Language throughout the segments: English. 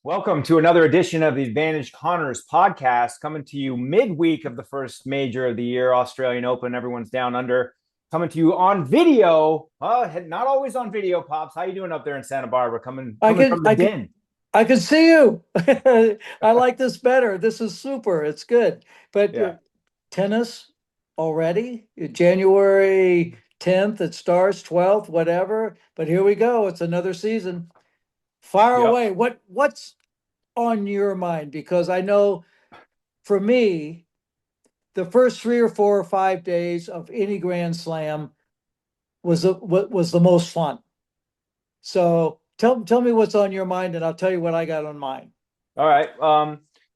Welcome to another edition of the Advantage Connors podcast, coming to you midweek of the first major of the year, Australian Open. Everyone's down under. Coming to you on video. Not always on video, Pops. How you doing up there in Santa Barbara? Coming I can, from the I can, den. I can see you. I like this better. This is super. It's good. But Yeah. tennis already, January 10th, it starts, 12th, whatever. But here we go. It's another season. Fire Yep. away. What's on your mind? Because I know for me, the first 3 or 4 or 5 days of any Grand Slam was the most fun. So tell me what's on your mind, and I'll tell you what I got on mine. All right.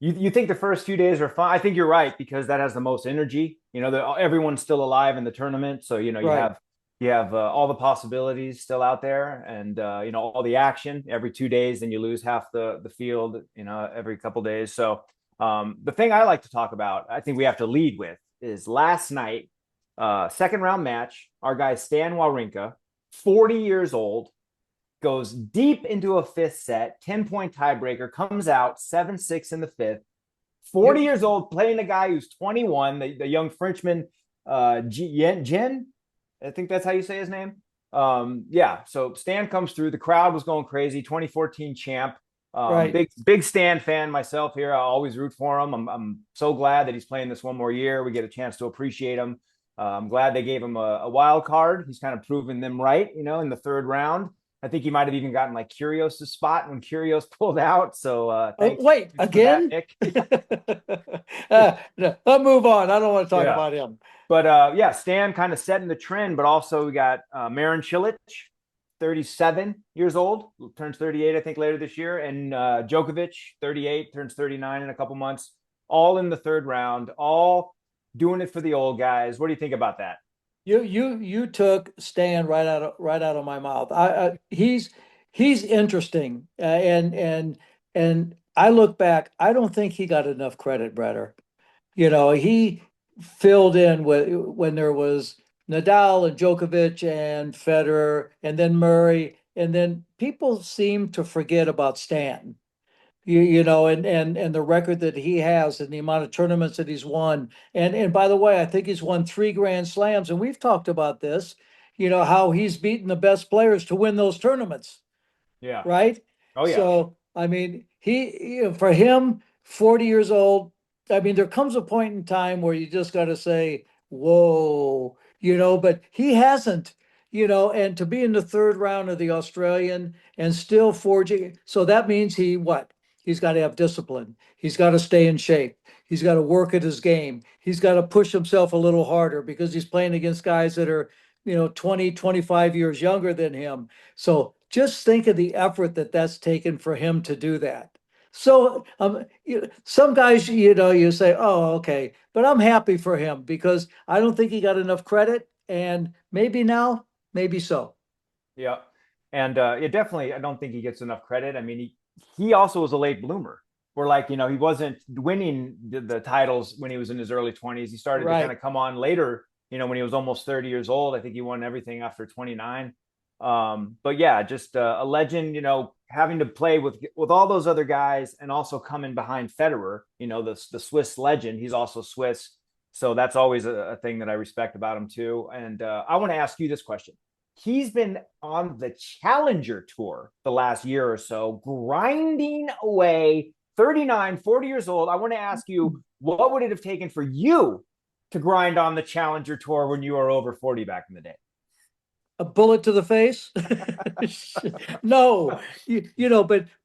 You think the first few days are fun? I think you're right because that has the most energy. Everyone's still alive in the tournament, so you Right. have all the possibilities still out there, and all the action every 2 days. Then you lose half the field, every couple days. So the thing I like to talk about, I think we have to lead with, is last night, second round match. Our guy Stan Wawrinka, 40 years old, goes deep into a fifth set, 10-point tiebreaker, comes out 7-6 in the fifth. 40 years old, playing a guy who's 21, the young Frenchman, Jen. I think that's how you say his name. Yeah, so Stan comes through. The crowd was going crazy. 2014 champ. Right. Big Stan fan myself here. I always root for him. I'm so glad that he's playing this one more year. We get a chance to appreciate him. I'm glad they gave him a wild card. He's kind of proven them right, in the third round. I think he might have even gotten like Kyrgios' spot when Kyrgios pulled out. So Oh, thanks wait, for that, again? Nick. No, let's move on. I don't want to talk Yeah. about him. But yeah, Stan kind of setting the trend, but also we got Marin Cilic, 37 years old, turns 38, I think, later this year, and Djokovic, 38, turns 39 in a couple months, all in the third round, all doing it for the old guys. What do you think about that? You took Stan right out of my mouth. He's interesting, and I look back. I don't think he got enough credit, Bretter. He filled in when there was Nadal and Djokovic and Federer, and then Murray, and then people seem to forget about Stan. And the record that he has and the amount of tournaments that he's won. And by the way, I think he's won 3 Grand Slams, and we've talked about this, how he's beaten the best players to win those tournaments, Yeah. right? Oh, yeah. So, I mean, for him, 40 years old, I mean, there comes a point in time where you just got to say, whoa, but he hasn't, and to be in the third round of the Australian and still forging. So that means what? He's got to have discipline. He's got to stay in shape. He's got to work at his game. He's got to push himself a little harder because he's playing against guys that are, 20, 25 years younger than him. So just think of the effort that's taken for him to do that. So some guys, you say, oh, okay, but I'm happy for him because I don't think he got enough credit, and maybe now, maybe so. Yeah. And yeah, definitely, I don't think he gets enough credit. I mean, he also was a late bloomer. Where like, he wasn't winning the titles when he was in his early 20s. He started to kind Right. of come on later, when he was almost 30 years old. I think he won everything after 29. But yeah, just a legend, having to play with all those other guys and also coming behind Federer, the Swiss legend. He's also Swiss. So that's always a thing that I respect about him too. And I want to ask you this question. He's been on the Challenger Tour the last year or so, grinding away, 39, 40 years old. I want to ask you, what would it have taken for you to grind on the Challenger Tour when you were over 40 back in the day? A bullet to the face? No,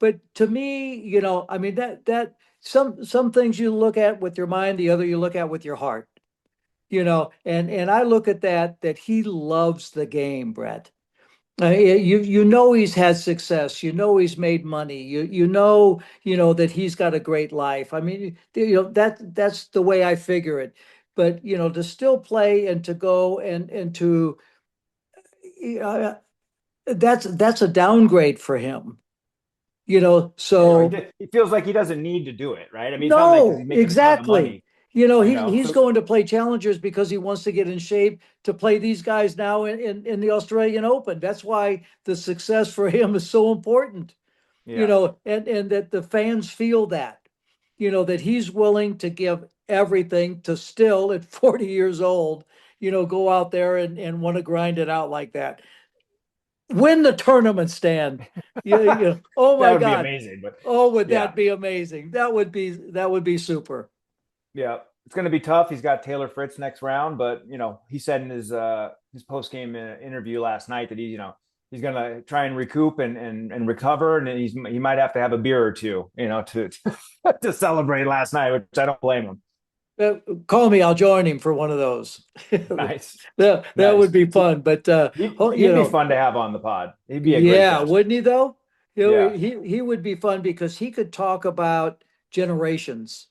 but to me, I mean that some things you look at with your mind, the other you look at with your heart. And I look at that he loves the game, Brett. He's had success. He's made money. That he's got a great life. I mean, that's the way I figure it. But to still play and to go and to uh, that's a downgrade for him. So He feels like he doesn't need to do it, right? I mean, it's not like because no, he's making a ton of exactly. money, He's So going to play challengers because he wants to get in shape to play these guys now in the Australian Open. That's why the success for him is so important. Yeah. and that the fans feel that, that he's willing to give everything to still at 40 years old, go out there and want to grind it out like that. Win the tournament, Stan. Yeah, yeah. Oh That my would be God. amazing. But Oh, would yeah, that be amazing? That would be super. yeah, it's going to be tough. He's got Taylor Fritz next round, but he said in his post game interview last night that he's going to try and recoup and recover, and he might have to have a beer or two, to to celebrate last night, which I don't blame him. Call me, I'll join him for one of those. Nice, That would nice. be fun. But He'd be fun to have on the pod. He'd be a great yeah, guest. wouldn't he though? Yeah, He would be fun because he could talk about generations.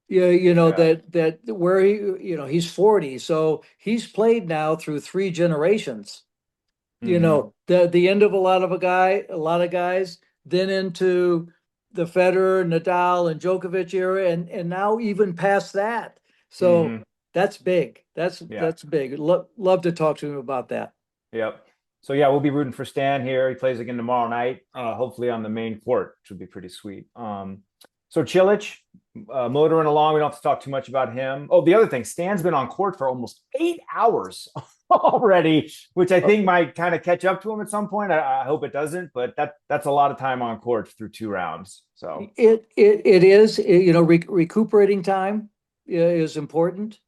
Yeah, yeah. that where he's 40, so he's played now through three generations. Hmm. The end of a lot of guys, then into the Federer, Nadal, and Djokovic era, and now even past that. So Hmm. that's big. Yeah. That's big. Love to talk to him about that. Yep. So yeah, we'll be rooting for Stan here. He plays again tomorrow night, hopefully on the main court, which would be pretty sweet. So Cilic, motoring along. We don't have to talk too much about him. Oh, the other thing, Stan's been on court for almost 8 hours already, which I think might kind of catch up to him at some point. I hope it doesn't, but that's a lot of time on court through 2 rounds. So It is, recuperating time is important,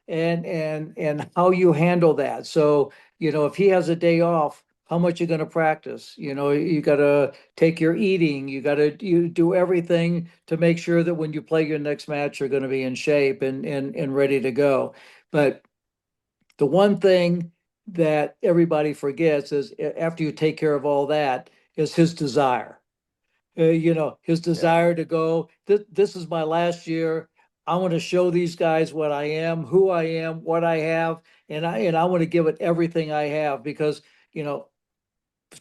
and how you handle that. So, if he has a day off, how much you going to practice? You got to take your eating, you do everything to make sure that when you play your next match, you're going to be in shape and ready to go. But the one thing that everybody forgets is after you take care of all that is his desire. His yeah, desire to go, this is my last year. I want to show these guys what I am, who I am, what I have, and I want to give it everything I have because, you know,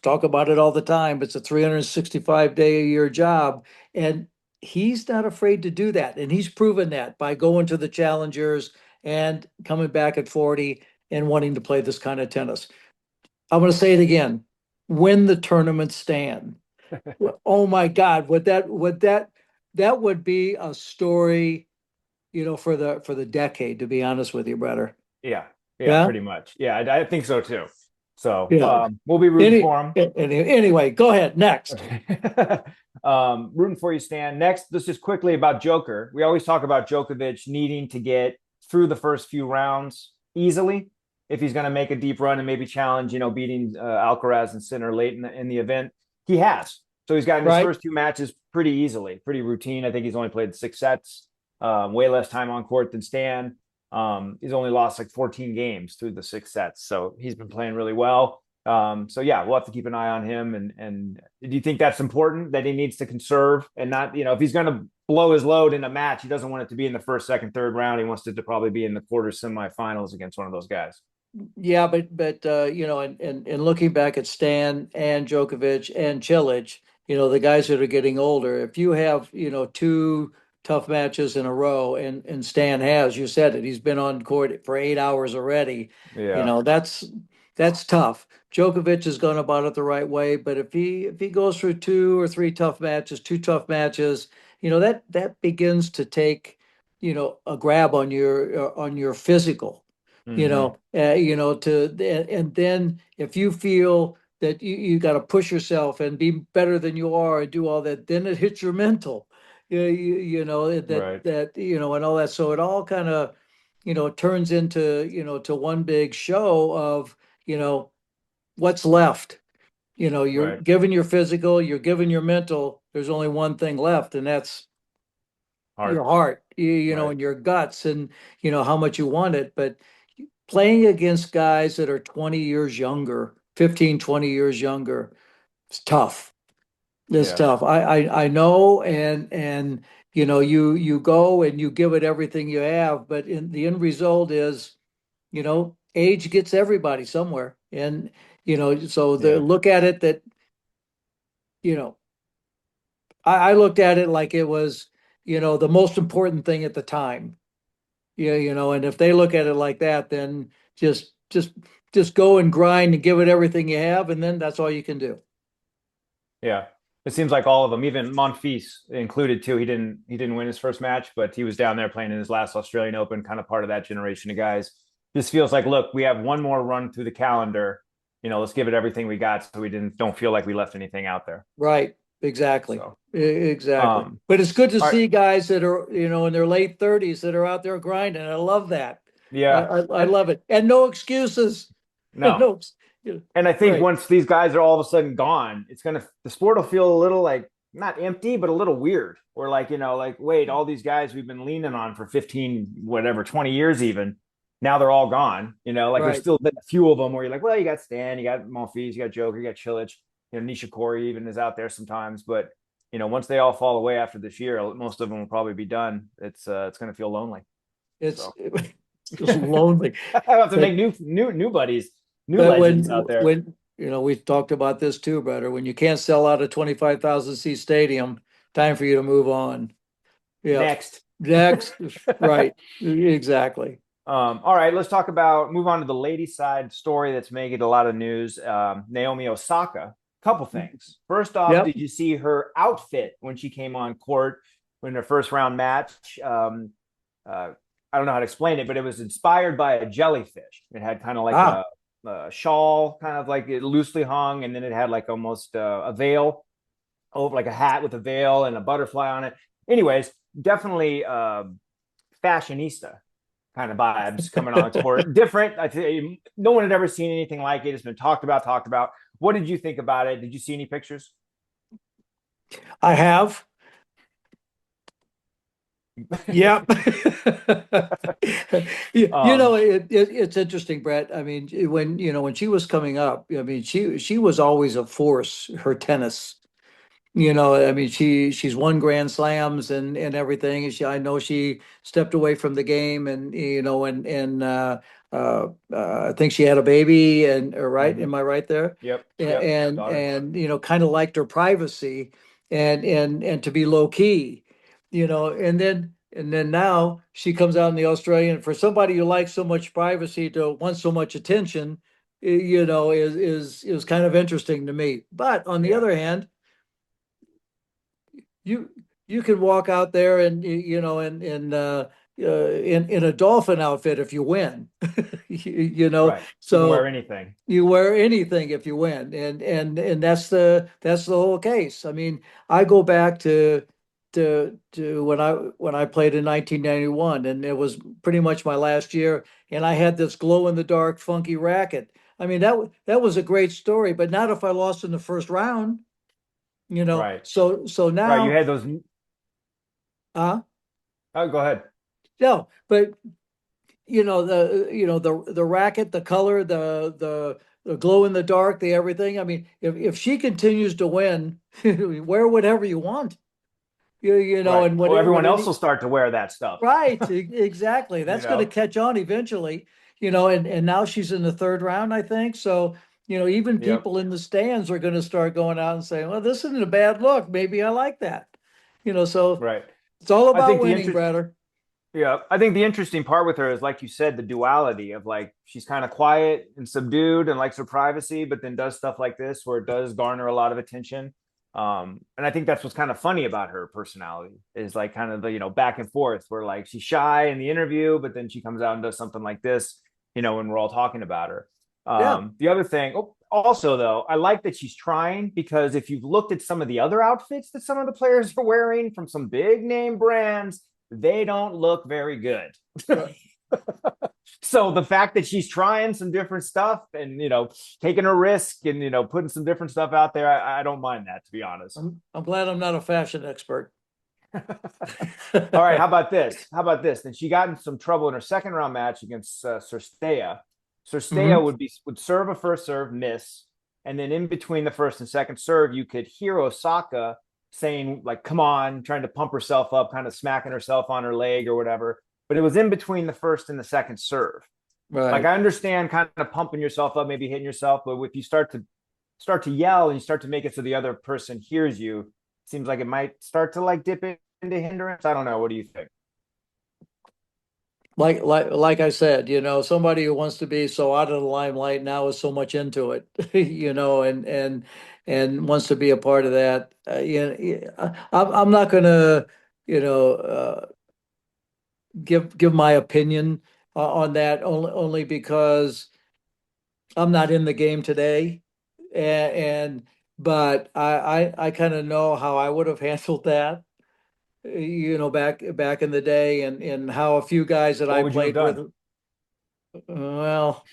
talk about it all the time. It's a 365-day a year job. And he's not afraid to do that. And he's proven that by going to the challengers and coming back at 40 and wanting to play this kind of tennis. I'm going to say it again. Win the tournament, Stan. Oh my God, that would be a story, for the decade, to be honest with you, brother. yeah, yeah, Yeah? pretty much. Yeah, I think so too. So Yeah. we'll be rooting for him. Anyway, go ahead. Next. Rooting for you, Stan. Next, this is quickly about Joker. We always talk about Djokovic needing to get through the first few rounds easily if he's going to make a deep run and maybe challenge, beating Alcaraz and Sinner late in the event. He has. So he's gotten his Right? first two matches pretty easily, pretty routine. I think he's only played 6 sets, way less time on court than Stan. He's only lost like 14 games through the 6 sets. So he's been playing really well. So yeah, we'll have to keep an eye on him. And do you think that's important that he needs to conserve and not, if he's going to blow his load in a match, he doesn't want it to be in the first, second, third round. He wants it to probably be in the quarter semifinals against one of those guys. Yeah, but and looking back at Stan and Djokovic and Cilic, the guys that are getting older, if you have, two tough matches in a row, and Stan has, you said it, he's been on court for 8 hours already, Yeah. that's tough. Djokovic has gone about it the right way, but if he goes through two or three tough matches, two tough matches, that begins to take, a grab on your physical, Mm-hmm. and then if you feel that you got to push yourself and be better than you are and do all that, then it hits your mental, Right. and all that. So it all kind of, turns into, to one big show of, what's left. You're Right. giving your physical, you're giving your mental. There's only one thing left, and that's your Heart. heart, Right. and your guts, and how much you want it. But playing against guys that are 20 years younger, 15, 20 years younger, it's tough. It's Yeah. tough. I know, and you go and you give it everything you have, but the end result is, age gets everybody somewhere. And so the Yeah. look at it that, you know, I looked at it like it was, the most important thing at the time. Yeah, and if they look at it like that, then just go and grind and give it everything you have, and then that's all you can do. Yeah. It seems like all of them, even Monfils included too. He didn't win his first match, but he was down there playing in his last Australian Open, kind of part of that generation of guys. This feels like, look, we have one more run through the calendar. Let's give it everything we got, so we don't feel like we left anything out there. Right. Exactly. So, Exactly. But it's good to all right, see guys that are, in their late 30s that are out there grinding. I love that. yeah, I love it. And no excuses. no, No, and I think right. once these guys are all of a sudden gone, the sport will feel a little like not empty, but a little weird. Or like, like, wait, all these guys we've been leaning on for 15, whatever, 20 years even, now they're all gone. Like there's Right. still been a few of them where you're like, well, you got Stan, you got Monfils, you got Joker, you got Cilic, Nishikori even is out there sometimes. But once they all fall away after this year, most of them will probably be done. It's going to feel lonely. It's So just lonely. I have to But make new buddies, new but legends out there. we've talked about this too, brother. When you can't sell out a 25,000 seat stadium, time for you to move on. Yeah. Next. Next. Right. Exactly. All right, move on to the ladies' side story that's making a lot of news. Naomi Osaka. Couple things. First off, Yep. did you see her outfit when she came on court in her first round match? I don't know how to explain it, but it was inspired by a jellyfish. It had kind of like a shawl, kind of like it loosely hung, and then it had like almost a veil over, like a hat with a veil and a butterfly on it. Anyways, definitely fashionista kind of vibes coming on court. Different. I tell you, no one had ever seen anything like it. It's been talked about. What did you think about it? Did you see any pictures? I have. Yeah. It's interesting, Brett. I mean, when she was coming up, I mean, she was always a force, her tennis. I mean, she's won Grand Slams and everything. I know she stepped away from the game and I think she had a baby and right, Mm-hmm. am I right there? Yep. Daughter. And kind of liked her privacy and to be low key, and then now she comes out in the Australian for somebody who likes so much privacy to want so much attention, is kind of interesting to me. But on the Yeah. other hand, you you can walk out there and in a dolphin outfit if you win. Right. You can wear So anything. you wear anything if you win, and that's the whole case. I mean, I go back to when I played in 1991, and it was pretty much my last year, and I had this glow in the dark funky racket. I mean, that was a great story, but not if I lost in the first round. Right. So Right. You now, had those. uh, Oh, go ahead. no, but the racket, the color, the glow in the dark, the everything. I mean, if she continues to win, wear whatever you want. Right. And Well, what everyone else any will start to wear that stuff. right, exactly. You That's going to know. catch on eventually. And now she's in the third round, I think. So, even Yep. people in the stands are going to start going out and saying, "Well, this isn't a bad look. Maybe I like that." So Right. it's all I about think the winning, interest. brother. Yeah, I think the interesting part with her is, like you said, the duality of like she's kind of quiet and subdued and likes her privacy, but then does stuff like this where it does garner a lot of attention. And I think that's what's kind of funny about her personality is like kind of the back and forth where like she's shy in the interview, but then she comes out and does something like this, when we're all talking about her. Yeah. The other thing, also though, I like that she's trying because if you've looked at some of the other outfits that some of the players are wearing from some big name brands, they don't look very good. Right. So the fact that she's trying some different stuff and taking a risk and putting some different stuff out there, I don't mind that, to be honest. I'm glad I'm not a fashion expert. All right, how about this? Then she got in some trouble in her second round match against Cirstea. Cirstea Mhm. would serve a first serve, miss, and then in between the first and second serve, you could hear Osaka saying like, "Come on," trying to pump herself up, kind of smacking herself on her leg or whatever. But it was in between the first and the second serve. Like Right. I understand kind of pumping yourself up, maybe hitting yourself, but if you start to yell and you start to make it so the other person hears you, it seems like it might start to like dip into hindrance. I don't know. What do you think? Like I said, somebody who wants to be so out of the limelight now is so much into it, and and wants to be a part of that. I'm not going to, you know, give my opinion on that only because I'm not in the game today, and but I kind of know how I would have handled that, back in the day, and how a few guys that What I would you have played with, done? well,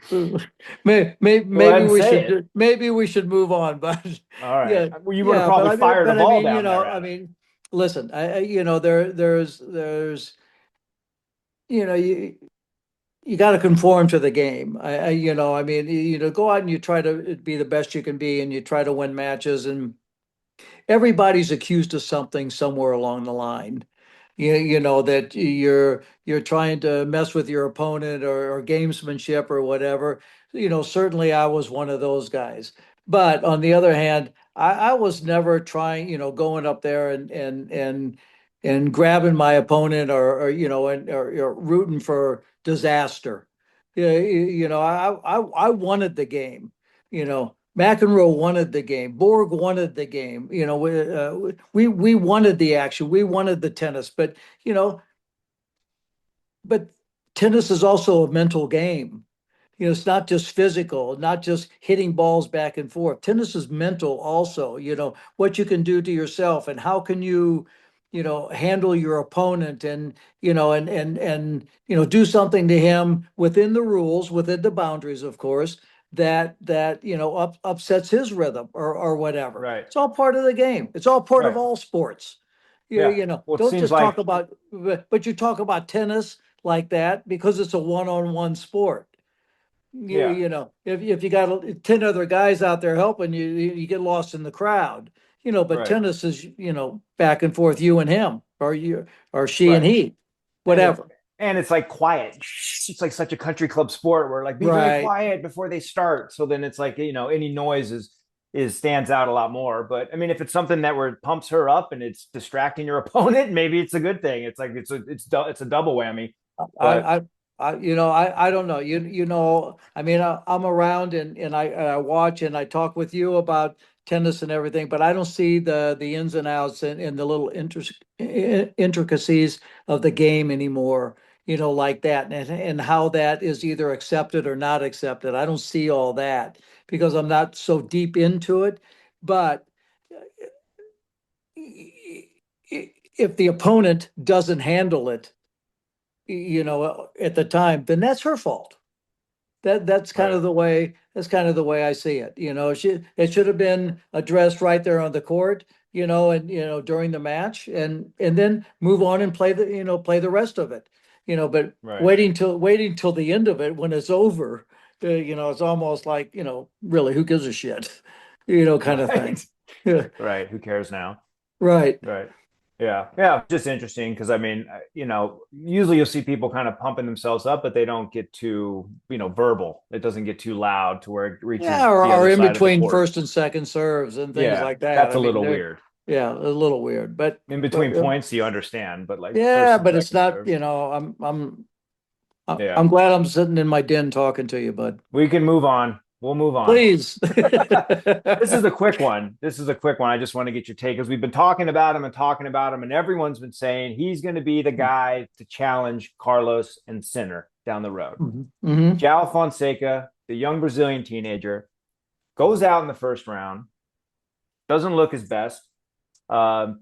Go ahead maybe and we say it. should move on, but All right. yeah, Well, you would have yeah, probably fired a but I ball mean, down there I at him. mean, listen, there's you know you got to conform to the game. I mean, go out and you try to be the best you can be, and you try to win matches, and everybody's accused of something somewhere along the line. That you're trying to mess with your opponent, or gamesmanship or whatever. Certainly I was one of those guys. But on the other hand, I was never trying, going up there and grabbing my opponent, or rooting for disaster. Yeah, I wanted the game. McEnroe wanted the game. Borg wanted the game. We wanted the action. We wanted the tennis, you know, but tennis is also a mental game. It's not just physical, not just hitting balls back and forth. Tennis is mental also, what you can do to yourself, and how can you, handle your opponent, and, do something to him within the rules, within the boundaries, of course, that upsets his rhythm, or whatever. Right. It's all part of the game. It's all part of Right. all sports. Yeah. Well, it Don't seems just talk like about, but you talk about tennis like that because it's a one-on-one sport. yeah. If you got 10 other guys out there helping you, you get lost in the crowd. But Right. tennis is, back and forth, you and him, or she and Right. he, And it's whatever. and it's like quiet. It's like such a country club sport where like be very Right. quiet before they start. So then it's like, any noise is stands out a lot more. But I mean, if it's something that where it pumps her up and it's distracting your opponent, maybe it's a good thing. It's like it's a double whammy. But I, I don't know. I mean, I'm around, and I watch and I talk with you about tennis and everything, but I don't see the ins and outs, and the little intricacies of the game anymore, like that, and how that is either accepted or not accepted. I don't see all that because I'm not so deep into it. But if the opponent doesn't handle it, at the time, then that's her fault. right, That's kind of the way I see it. It should have been addressed right there on the court, and during the match, and then move on and play the rest of it. But right, waiting till the end of it when it's over, it's almost like, really, who gives a shit, kind of thing. right, Yeah, right. Who cares now? right. Right. Yeah. Yeah. Just interesting because I mean, usually you'll see people kind of pumping themselves up, but they don't get too, verbal. It doesn't get too loud to where it Yeah, reaches or, the other or in side of the between court. first and second serves and things Yeah. like that. That's I a mean, little they're, weird. yeah, a little weird, but In but between points, you understand, but like yeah, first and but it's second not. serves. Yeah. I'm glad I'm sitting in my den talking to you, bud. We can move on. We'll move on. Please. This is a quick one. This is a quick one. I just want to get your take because we've been talking about him and talking about him, and everyone's been saying he's going to be the guy to challenge Carlos and Sinner down the road. Hmm. Joao Fonseca, the young Brazilian teenager, goes out in the first round, doesn't look his best,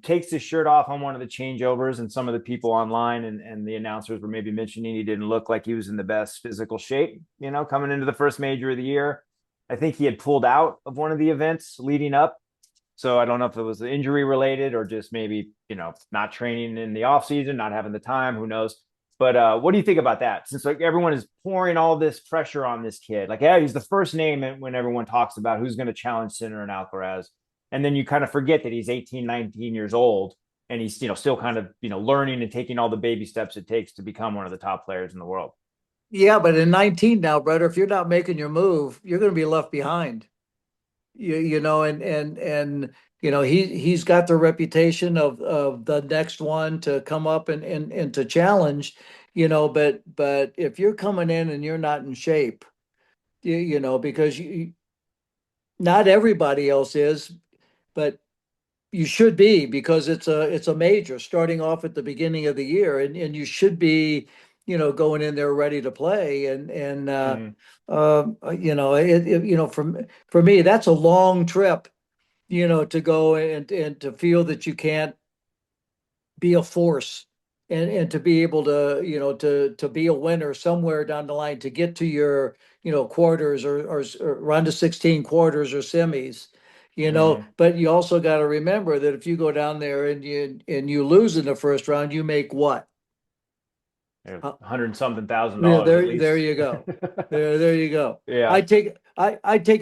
takes his shirt off on one of the changeovers, and some of the people online and the announcers were maybe mentioning he didn't look like he was in the best physical shape, coming into the first major of the year. I think he had pulled out of one of the events leading up. So I don't know if it was injury related or just maybe, not training in the off season, not having the time, who knows. But what do you think about that? Since like everyone is pouring all this pressure on this kid, like, yeah, he's the first name when everyone talks about who's going to challenge Sinner and Alcaraz. And then you kind of forget that he's 18, 19 years old and he's, still kind of, learning and taking all the baby steps it takes to become one of the top players in the world. Yeah, but in 19 now, brother, if you're not making your move, you're going to be left behind. And he's got the reputation of the next one to come up and to challenge, but if you're coming in and you're not in shape, because not everybody else is, but you should be, because it's a major starting off at the beginning of the year, and you should be, going in there ready to play. Mhm. For me, that's a long trip, to go and to feel that you can't be a force, and to be able to, to be a winner somewhere down the line, to get to your, quarters, or round of 16 quarters or semis, Mhm. but you also got to remember that if you go down there and you lose in the first round, you make what? Yeah, Uh, 100 something thousand yeah, dollars at there least. you go. There you go. Yeah, I'd take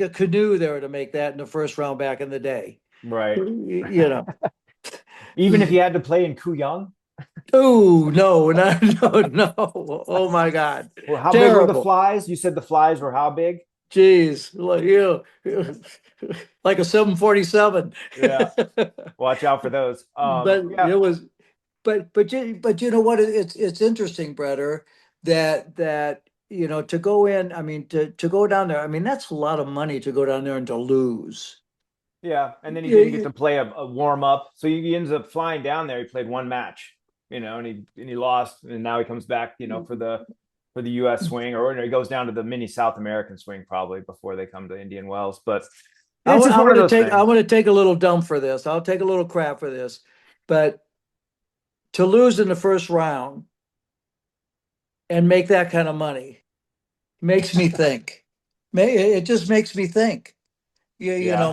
a canoe there to make that in the first round back in the day. right. You know. Even if you had to play in Kooyong. Oh, no, no, no, no. Oh my God. Well, how big were the Terrible. flies? You said the flies were how big? Jeez. Like a 747. Yeah, watch out for those. But Yeah, it was, but you know what? It's interesting, Bretter, that to go in. I mean, to go down there. I mean, that's a lot of money to go down there and to lose. yeah. And then he didn't get Yeah, to play a warm up, so he ends up flying down there. He played one match, and he lost, and now he comes back, for the U.S. swing, or he goes down to the mini South American swing probably before they come to Indian Wells. But I it's want, just I one of want to those take I things. want to take a little dump for this. I'll take a little crap for this, but to lose in the first round and make that kind of money makes me think. It just makes me think. Yeah, Yeah,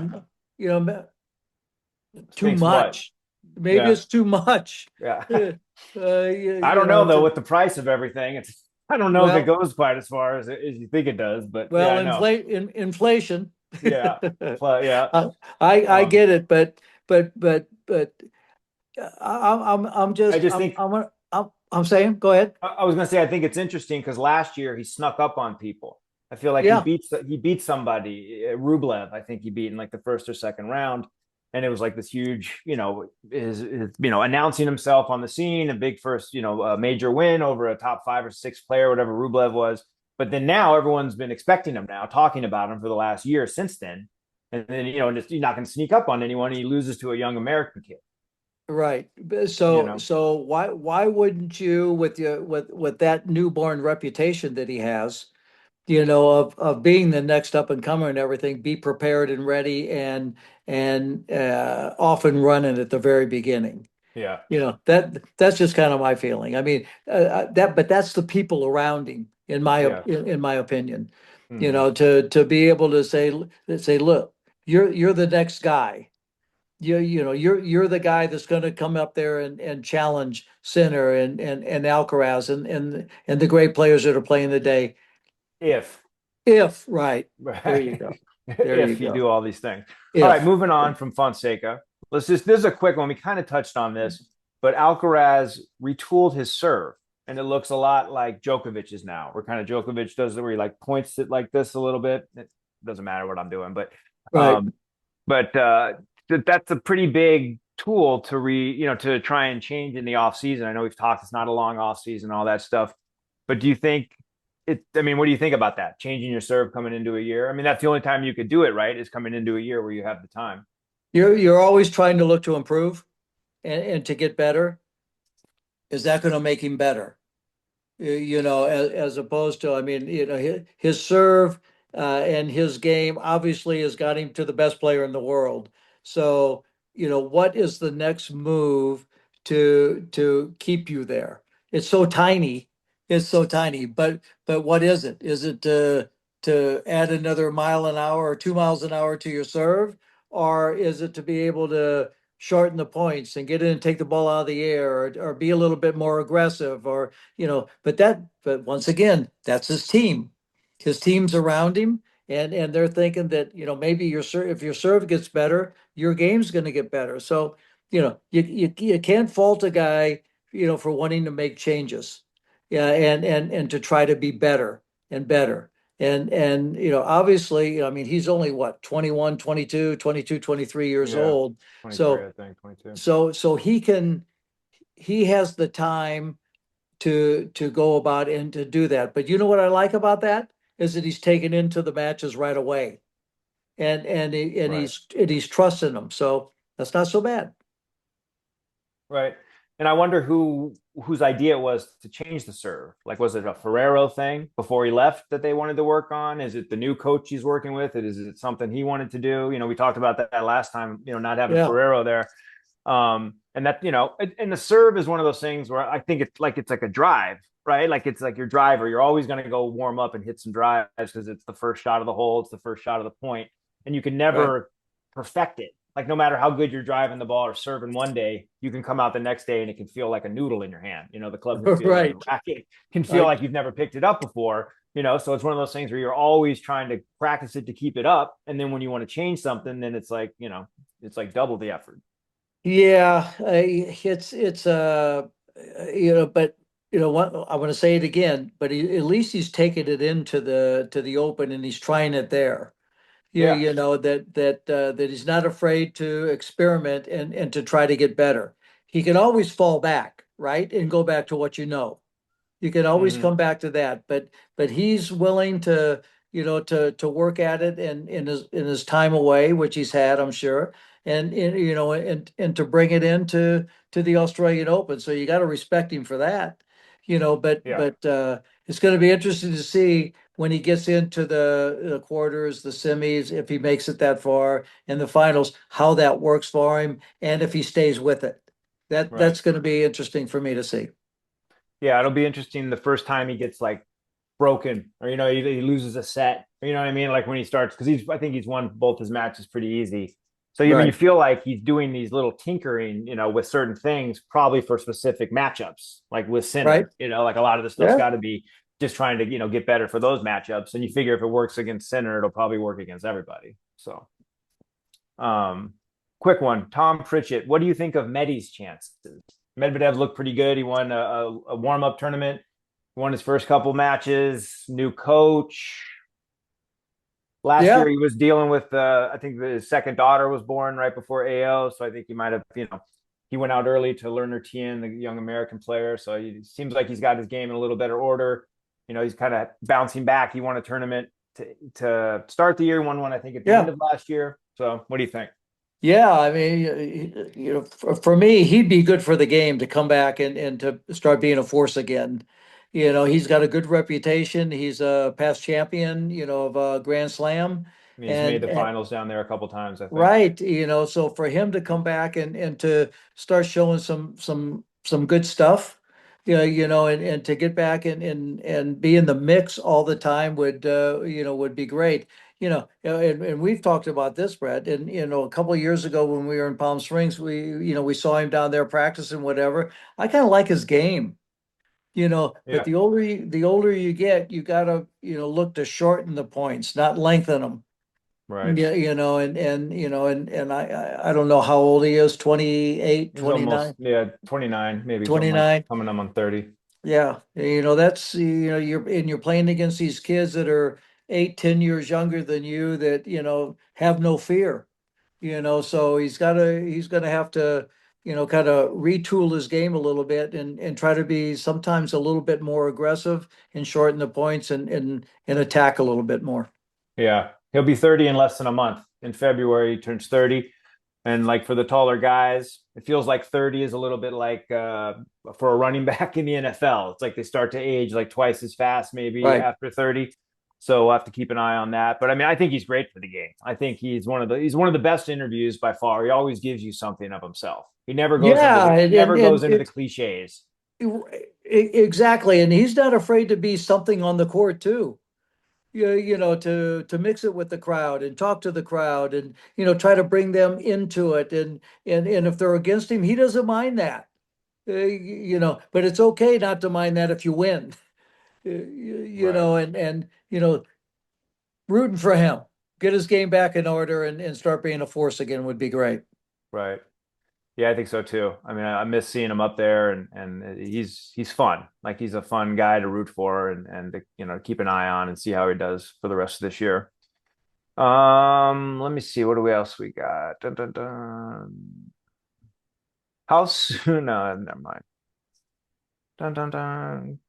too thinks what? much. Maybe Yeah, it's too much. yeah. I You don't know know, though with the price of everything. I don't know if it well, goes quite as far as you think it does, but yeah, I know. inflation. Yeah, yeah. I Um, get it, but I'm I just just think I'm saying, go ahead. I was gonna say I think it's interesting because last year he snuck up on people. I feel like he Yeah, beats he beat somebody, Rublev. I think he beat in like the first or second round, and it was like this huge, announcing himself on the scene, a big first, major win over a top 5 or 6 player, whatever Rublev was. But then now everyone's been expecting him now, talking about him for the last year since then, and then just you're not going to sneak up on anyone. And he loses to a young American kid, right. you So know. so why wouldn't you, with that newborn reputation that he has, of being the next up and comer and everything, be prepared and ready, and off and running at the very beginning. Yeah, That's just kind of my feeling. I mean, but that's the people around him, yeah. in my opinion. Hmm. To be able to say, look, you're the next guy. You're the guy that's going to come up there and challenge Sinner and Alcaraz and the great players that are playing today. If If right, there you Right. go, there you If you go. do all these things. All right, If moving on from Fonseca. This is a quick one. We kind of touched on this, but Alcaraz retooled his serve, and it looks a lot like Djokovic's now. Where kind of Djokovic does it, where he like points it like this a little bit. It doesn't matter what I'm doing, but right. um, that's a pretty big tool to try and change in the off season. I know we've talked; it's not a long off season, all that stuff. But do you think I mean, what do you think about that? Changing your serve coming into a year? I mean, that's the only time you could do it, right? Is coming into a year where you have the time. You're always trying to look to improve and to get better. Is that going to make him better? As opposed to, I mean, his serve and his game obviously has got him to the best player in the world. So, what is the next move to keep you there? It's so tiny. It's so tiny. But what is it? Is it to add another mile an hour or 2 miles an hour to your serve? Or is it to be able to shorten the points and get in and take the ball out of the air, or be a little bit more aggressive, or but once again, that's his team. His team's around him, and they're thinking that, maybe if your serve gets better, your game's going to get better. So, you can't fault a guy, for wanting to make changes. Yeah, and to try to be better and better. And obviously, I mean, he's only what, 21, 22, 23 years Yeah, old. 23, So I think, 22. so he has the time to go about and to do that. But you know what I like about that is that he's taken into the matches right away. and Right. he's trusting them. So that's not so bad. Right. And I wonder whose idea it was to change the serve. Like, was it a Ferrero thing before he left that they wanted to work on? Is it the new coach he's working with? Is it something he wanted to do? We talked about that last time, not having Yeah. Ferrero there. And that, and the serve is one of those things where I think it's like a drive, right? Like it's like your driver. You're always going to go warm up and hit some drives because it's the first shot of the hole, it's the first shot of the point, and you can Right. never perfect it. Like no matter how good you're driving the ball or serving one day, you can come out the next day and it can feel like a noodle in your hand. The club can feel, or the Right. racket can feel I like you've never picked it up before. So it's one of those things where you're always trying to practice it to keep it up, and then when you want to change something, then it's like it's like double the effort. Yeah, it's but what I want to say it again, but at least he's taken it into the open and he's trying it there. Yeah, Yeah. that he's not afraid to experiment and to try to get better. He can always fall back, right? And go back to what you know. You can always Mm-hmm. come back to that, but he's willing to, to work at it and in his time away, which he's had, I'm sure, and to bring it into to the Australian Open. So you got to respect him for that, but Yeah. it's going to be interesting to see when he gets into the quarters, the semis, if he makes it that far, and the finals, how that works for him, and if he stays with it. Right. That's going to be interesting for me to see. Yeah, it'll be interesting the first time he gets like broken, or he loses a set. You know what I mean? Like when he starts, because I think he's won both his matches pretty easy. So you Right. feel like he's doing these little tinkering, with certain things, probably for specific matchups, like with Right. Sinner. Like a lot of the stuff's Yeah. got to be just trying to get better for those matchups. And you figure if it works against Sinner, it'll probably work against everybody. So, um, quick one, Tom Pritchett. What do you think of Medi's chances? Medvedev looked pretty good. He won a warm up tournament, won his first couple matches, new coach. Last Yeah. year he was dealing with I think his second daughter was born right before AO, so I think he might have he went out early to learn her Tien, the young American player. So it seems like he's got his game in a little better order. He's kind of bouncing back. He won a tournament to start the year, won one I think at the end Yeah. of last year. So what do you think? Yeah. I mean, for me, he'd be good for the game to come back and to start being a force again. He's got a good reputation. He's a past champion, of a Grand Slam. I mean, he's made And, the and finals down there a couple times, I think. right, so for him to come back and to start showing some good stuff, yeah, and to get back and be in the mix all the time would be great. And we've talked about this, Brett, and a couple of years ago when we were in Palm Springs, we saw him down there practicing whatever. I kind of like his game, but Yeah, the older you get, you gotta, look to shorten the points, not lengthen them. right. Yeah, and I don't know how old he is, 28, He's almost 29, 29, maybe coming like 29. coming up on 30. Yeah, that's you're playing against these kids that are 8, 10 years younger than you that have no fear. So he's gonna have to kind of retool his game a little bit and try to be sometimes a little bit more aggressive and shorten the points and attack a little bit more. Yeah, he'll be 30 in less than a month. In February, he turns 30. And like for the taller guys, it feels like 30 is a little bit like for a running back in the NFL. It's like they start to age like twice as fast, maybe Right. after 30. So we'll have to keep an eye on that. But I mean, I think he's great for the game. I think he's one of the best interviews by far. He always gives you something of himself. He never goes into Yeah, the and never and, goes and into the it, cliches. exactly, and he's not afraid to be something on the court too. To mix it with the crowd and talk to the crowd and try to bring them into it and if they're against him, he doesn't mind that. But it's okay not to mind that if you win. Right, And rooting for him, get his game back in order and start being a force again would be great. right. Yeah, I think so too. I mean, I miss seeing him up there, and he's fun. Like he's a fun guy to root for, and to, keep an eye on and see how he does for the rest of this year. Let me see. What do we else we got? Dun, dun, dun. How soon? No, never mind. Dun, dun, dun.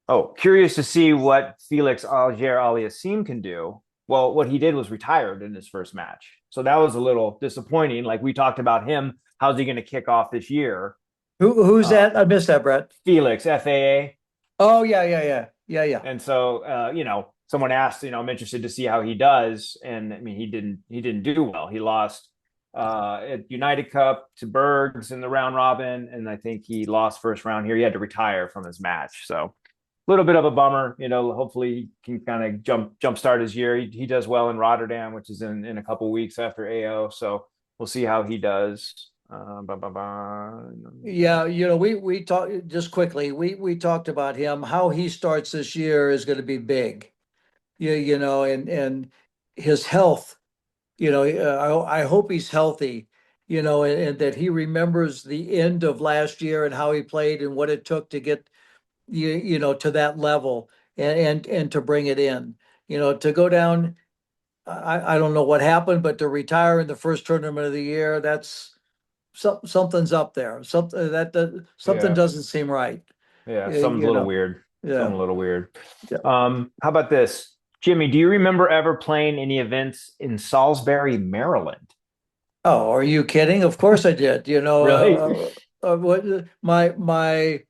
Oh, curious to see what Felix Auger-Aliassime can do. Well, what he did was retired in his first match. So that was a little disappointing. Like we talked about him, how's he going to kick off this year? Who's Uh, that? I missed that, Brett. Felix, FAA. Oh, yeah, yeah, yeah. Yeah, yeah. And so, someone asked, I'm interested to see how he does. And I mean, he didn't do well. He lost at United Cup to Bergs in the round robin. And I think he lost first round here. He had to retire from his match. So a little bit of a bummer, hopefully he can kind of jumpstart his year. He does well in Rotterdam, which is in a couple weeks after AO. So we'll see how he does. Bah, bah, bah. Yeah, we talked just quickly. We talked about him. How he starts this year is going to be big. And his health. I hope he's healthy. And that he remembers the end of last year and how he played and what it took to get to that level and to bring it in. To go down. I don't know what happened, but to retire in the first tournament of the year, that's something's up there. Something Yeah. doesn't seem right. Yeah, Y- something's a You little know, weird. yeah. Something a little weird. Yeah. How about this? Jimmy, do you remember ever playing any events in Salisbury, Maryland? Oh, are you kidding? Of course I did. Really? What my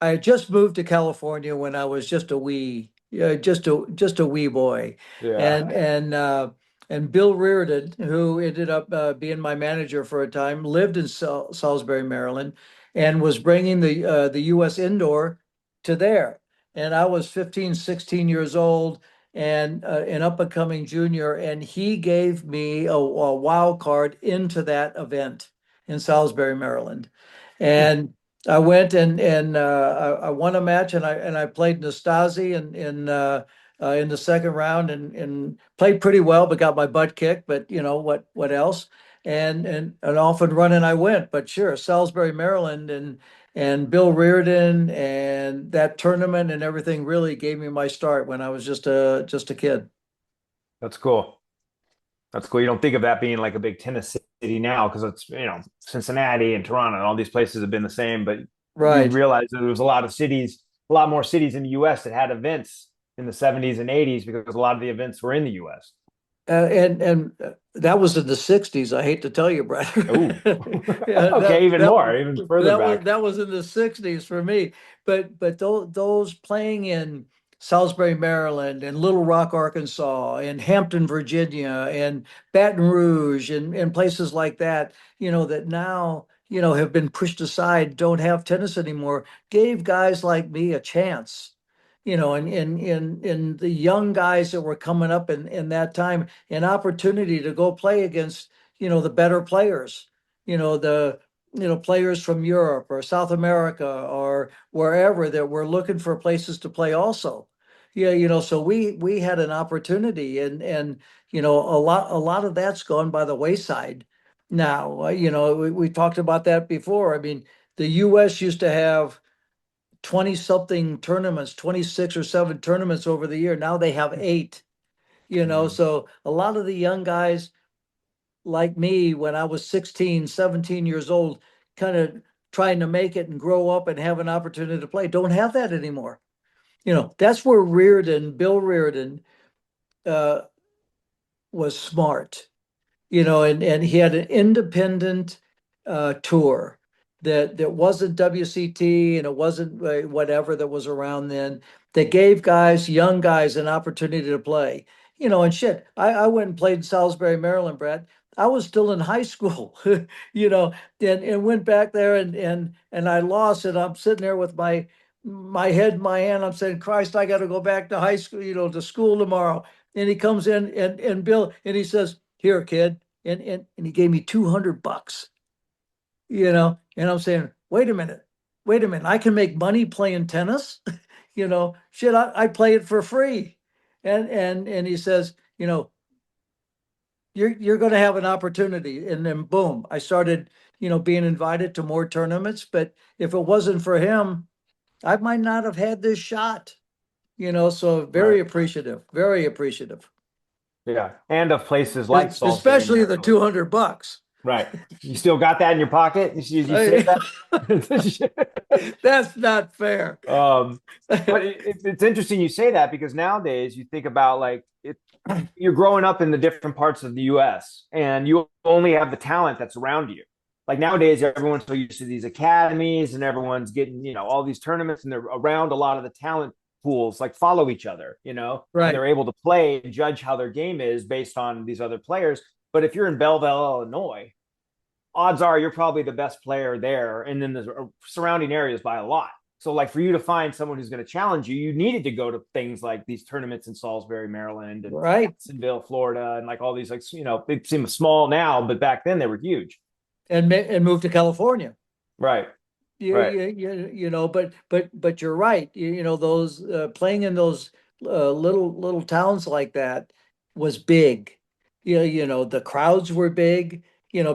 I had just moved to California when I was just a wee, just a wee boy, Yeah. and Bill Reardon, who ended up being my manager for a time, lived in Salisbury, Maryland, and was bringing the U.S. indoor to there. And I was 15, 16 years old and an up and coming junior, and he gave me a wild card into that event in Salisbury, Maryland, Hmm. and. I went and I won a match and I played Nastasi in the second round and played pretty well, but got my butt kicked. But what else? And off and running I went. But sure, Salisbury, Maryland, and Bill Reardon and that tournament and everything really gave me my start when I was just a kid. That's cool. That's cool. You don't think of that being like a big tennis city now because it's, Cincinnati and Toronto and all these places have been the same, but you Right. realize that there was a lot more cities in the US that had events in the 70s and 80s because a lot of the events were in the US. And that was in the 60s. I hate to tell you, Brad. Oh, Yeah, okay, even more, even further back. that was in the 60s for me. But those playing in Salisbury, Maryland, and Little Rock, Arkansas, and Hampton, Virginia, and Baton Rouge, and places like that, that now, have been pushed aside, don't have tennis anymore, gave guys like me a chance. And the young guys that were coming up in that time, an opportunity to go play against, the better players, the players from Europe or South America or wherever that were looking for places to play also. Yeah, so we had an opportunity and a lot of that's gone by the wayside now. We talked about that before. I mean, the US used to have 20 something tournaments, 26 or 7 tournaments over the year. Now they have 8, Mhm. so a lot of the young guys like me when I was 16, 17 years old, kind of trying to make it and grow up and have an opportunity to play, don't have that anymore. That's where Bill Reardon, uh, was smart. And he had an independent tour that wasn't WCT and it wasn't whatever that was around then, that gave young guys, an opportunity to play. And shit, I went and played in Salisbury, Maryland, Brad. I was still in high school, you know, and went back there and I lost, and I'm sitting there with my head in my hand. I'm saying, Christ, I got to go back to high school, to school tomorrow. And he comes in and Bill and he says, here, kid. And he gave me $200, and I'm saying, wait a minute, I can make money playing tennis. Shit, I play it for free. And he says, you're going to have an opportunity. And then boom, I started, being invited to more tournaments. But if it wasn't for him, I might not have had this shot. So very Right. appreciative, very appreciative. Yeah. And of places like Salisbury, Especially the Maryland. $200. Right. You still got that in your pocket? You say I- that? That's not fair. um, but it's interesting you say that because nowadays you think about like you're growing up in the different parts of the U.S. and you only have the talent that's around you. Like nowadays, everyone's so used to these academies and everyone's getting, all these tournaments and they're around a lot of the talent pools, like follow each other, and Right. they're able to play and judge how their game is based on these other players. But if you're in Belleville, Illinois, odds are you're probably the best player there and then the surrounding areas by a lot. So like for you to find someone who's going to challenge you, you needed to go to things like these tournaments in Salisbury, Maryland and Right. Jacksonville, Florida, and like all these like they seem small now, but back then they were huge. And move to California. Right. Right. But you're right. Those playing in those little towns like that was big. The crowds were big,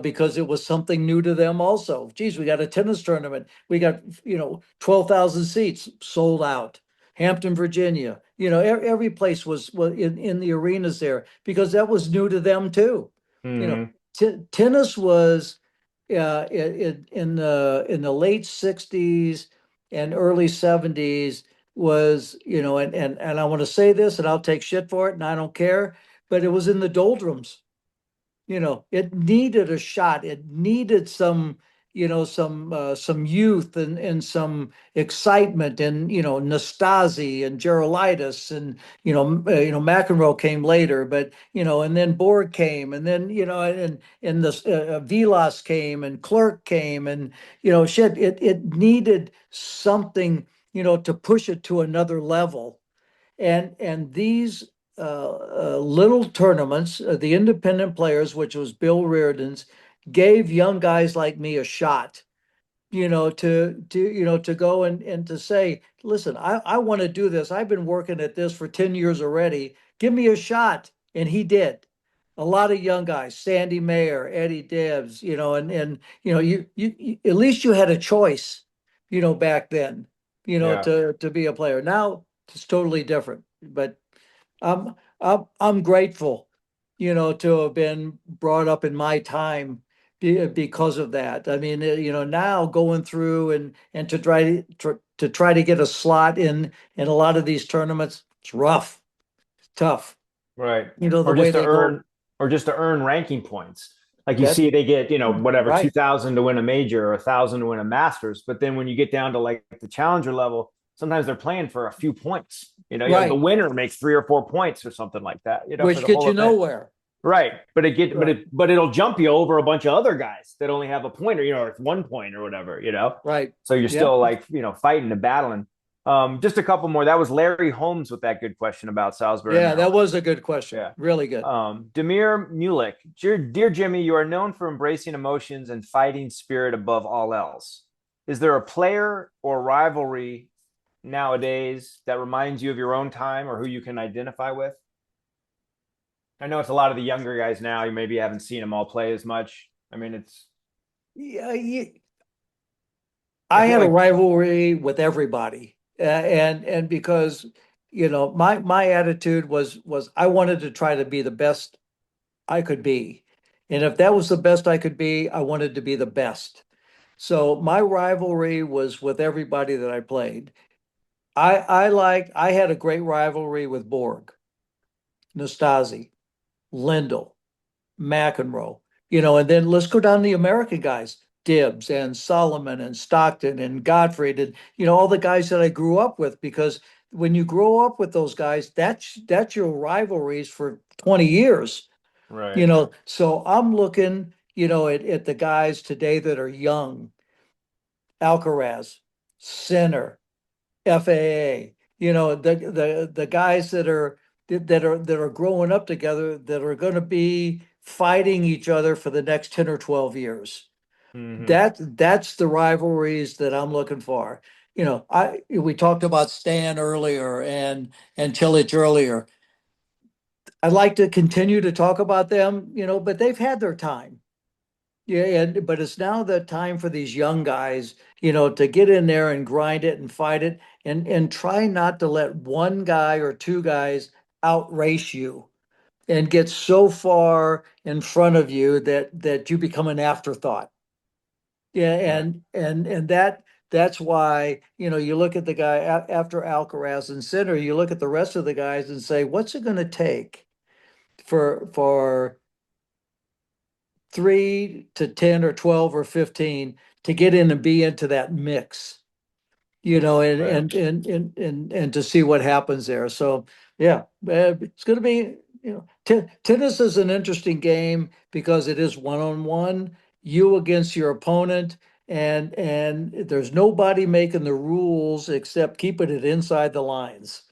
because it was something new to them also. Geez, we got a tennis tournament. We got, 12,000 seats sold out. Hampton, Virginia. Every place was in the arenas there because that was new to them too. Mm-hmm. Tennis was in the late 60s and early 70s was, and I want to say this and I'll take shit for it and I don't care, but it was in the doldrums. It needed a shot. It needed some youth and some excitement and Nastasi and Gerulaitis and McEnroe came later, but and then Borg came and then and the Vilas came and Clerk came and shit. It needed something to push it to another level. And these little tournaments, the independent players, which was Bill Reardon's, gave young guys like me a shot, to go and to say, listen, I want to do this. I've been working at this for 10 years already. Give me a shot. And he did. A lot of young guys, Sandy Mayer, Eddie Debs, you at least you had a choice, back then, Yeah. to be a player. Now it's totally different. But I'm grateful, to have been brought up in my time because of that. I mean, now going through and to try to get a slot in a lot of these tournaments, it's rough, it's tough. Right. The Or way just to they go. earn or just to earn ranking points. Like you That see they get, whatever, right, 2,000 to win a major or 1,000 to win a masters, but then when you get down to like the challenger level, sometimes they're playing for a few points. The right, winner makes 3 or 4 points or something like that, for which the gets whole you event. nowhere. Right. But Right, but it'll jump you over a bunch of other guys that only have a point or, or it's 1 point or whatever, right. So you're Yeah, still like, fighting and battling. Just a couple more. That was Larry Holmes with that good question about Salisbury, yeah. That Maryland. was a good question. Yeah. Really good. Demir Mulik, dear Jimmy, you are known for embracing emotions and fighting spirit above all else. Is there a player or rivalry nowadays that reminds you of your own time or who you can identify with? I know it's a lot of the younger guys now. You maybe haven't seen them all play as much. I mean, Yeah, I I feel had a like, rivalry with everybody, and because my attitude was I wanted to try to be the best I could be, and if that was the best I could be, I wanted to be the best. So my rivalry was with everybody that I played. I had a great rivalry with Borg, Nastasi, Lindell, McEnroe, and then let's go down the American guys, Dibbs and Solomon and Stockton and Gottfried and all the guys that I grew up with, because when you grow up with those guys, that's your rivalries for 20 years, right. So I'm looking, at the guys today that are young, Alcaraz, Sinner, FAA, the guys that are growing up together that are going to be fighting each other for the next 10 or 12 years. Hmm. That's the rivalries that I'm looking for. We talked about Stan earlier and Cilic earlier. I'd like to continue to talk about them, but they've had their time. Yeah, but it's now the time for these young guys, to get in there and grind it and fight it and try not to let one guy or two guys outrace you. and get so far in front of you that you become an afterthought. Yeah, Right. and that's why, you look at the guy after Alcaraz and Sinner, you look at the rest of the guys and say, what's it going to take for 3 to 10 or 12 or 15 to get in and be into that mix, and Right. to see what happens there. So yeah, it's going to be, tennis is an interesting game because it is one-on-one, you against your opponent, and there's nobody making the rules except keeping it inside the lines,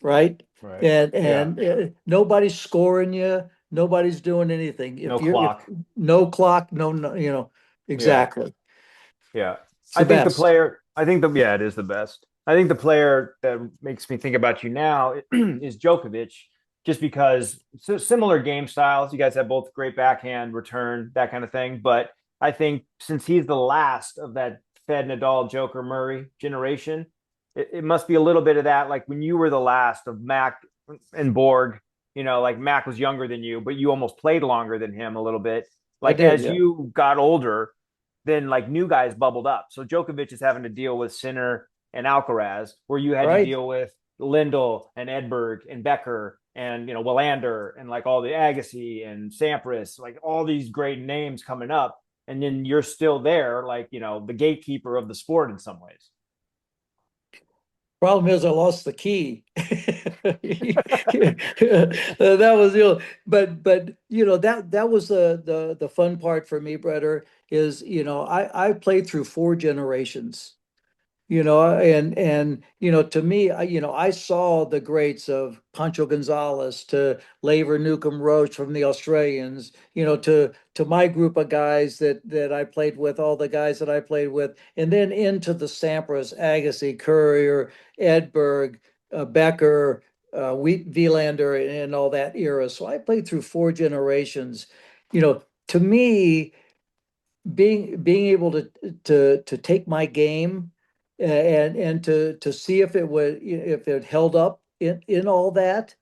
right? Right. Yeah. And nobody's scoring you, nobody's doing anything. No If clock. no clock, no, Yeah. exactly. Yeah. It's the best. Yeah, it is the best. I think the player that makes me think about you now is Djokovic, just because similar game styles. You guys have both great backhand, return, that kind of thing. But I think since he's the last of that Fed Nadal, Joker, Murray generation, it must be a little bit of that. Like when you were the last of Mac and Borg, like Mac was younger than you, but you almost played longer than him a little bit. I Like did, as yeah. you got older, then like new guys bubbled up. So Djokovic is having to deal with Sinner and Alcaraz, where you had to Right. deal with Lindell and Edberg and Becker and Willander and like all the Agassi and Sampras, like all these great names coming up. And then you're still there, like the gatekeeper of the sport in some ways. Problem is, I lost the key. That was but that was the fun part for me, Brother, is I played through 4 generations. To me, I saw the greats of Pancho Gonzalez to Lever Newcomb Roach from the Australians, to my group of guys that I played with, all the guys that I played with, and then into the Sampras, Agassi, Courier, Edberg, Becker, Wielander, and all that era. So I played through 4 generations. To me, being able to take my game, and to see if it held up in all that,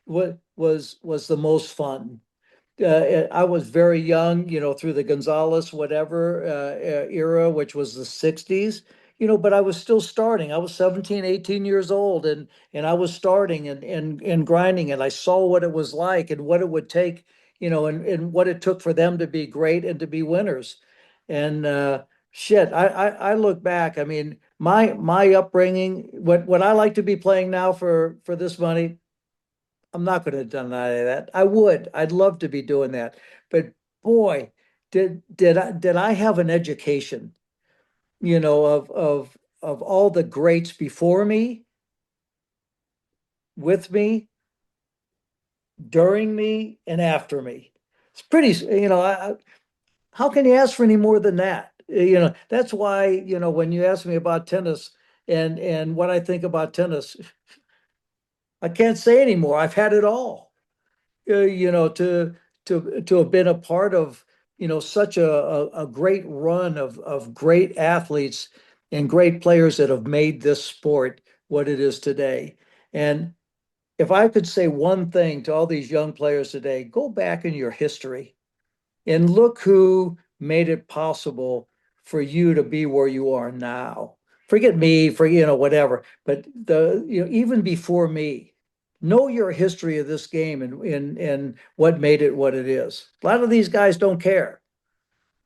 was the most fun. I was very young, through the Gonzalez whatever era, which was the 60s, but I was still starting. I was 17, 18 years old, and I was starting and grinding, and I saw what it was like and what it would take, and what it took for them to be great and to be winners. And shit, I look back. I mean, my upbringing, what I like to be playing now for this money, I'm not going to deny that. I'd love to be doing that. But boy, did I have an education, of all the greats before me, with me, during me, and after me. It's pretty, how can you ask for any more than that? That's why, when you ask me about tennis and what I think about tennis, I can't say anymore. I've had it all. To have been a part of, such a great run of great athletes and great players that have made this sport what it is today. And if I could say one thing to all these young players today, go back in your history and look who made it possible for you to be where you are now. Forget me, for whatever, but even before me, know your history of this game and what made it what it is. A lot of these guys don't care.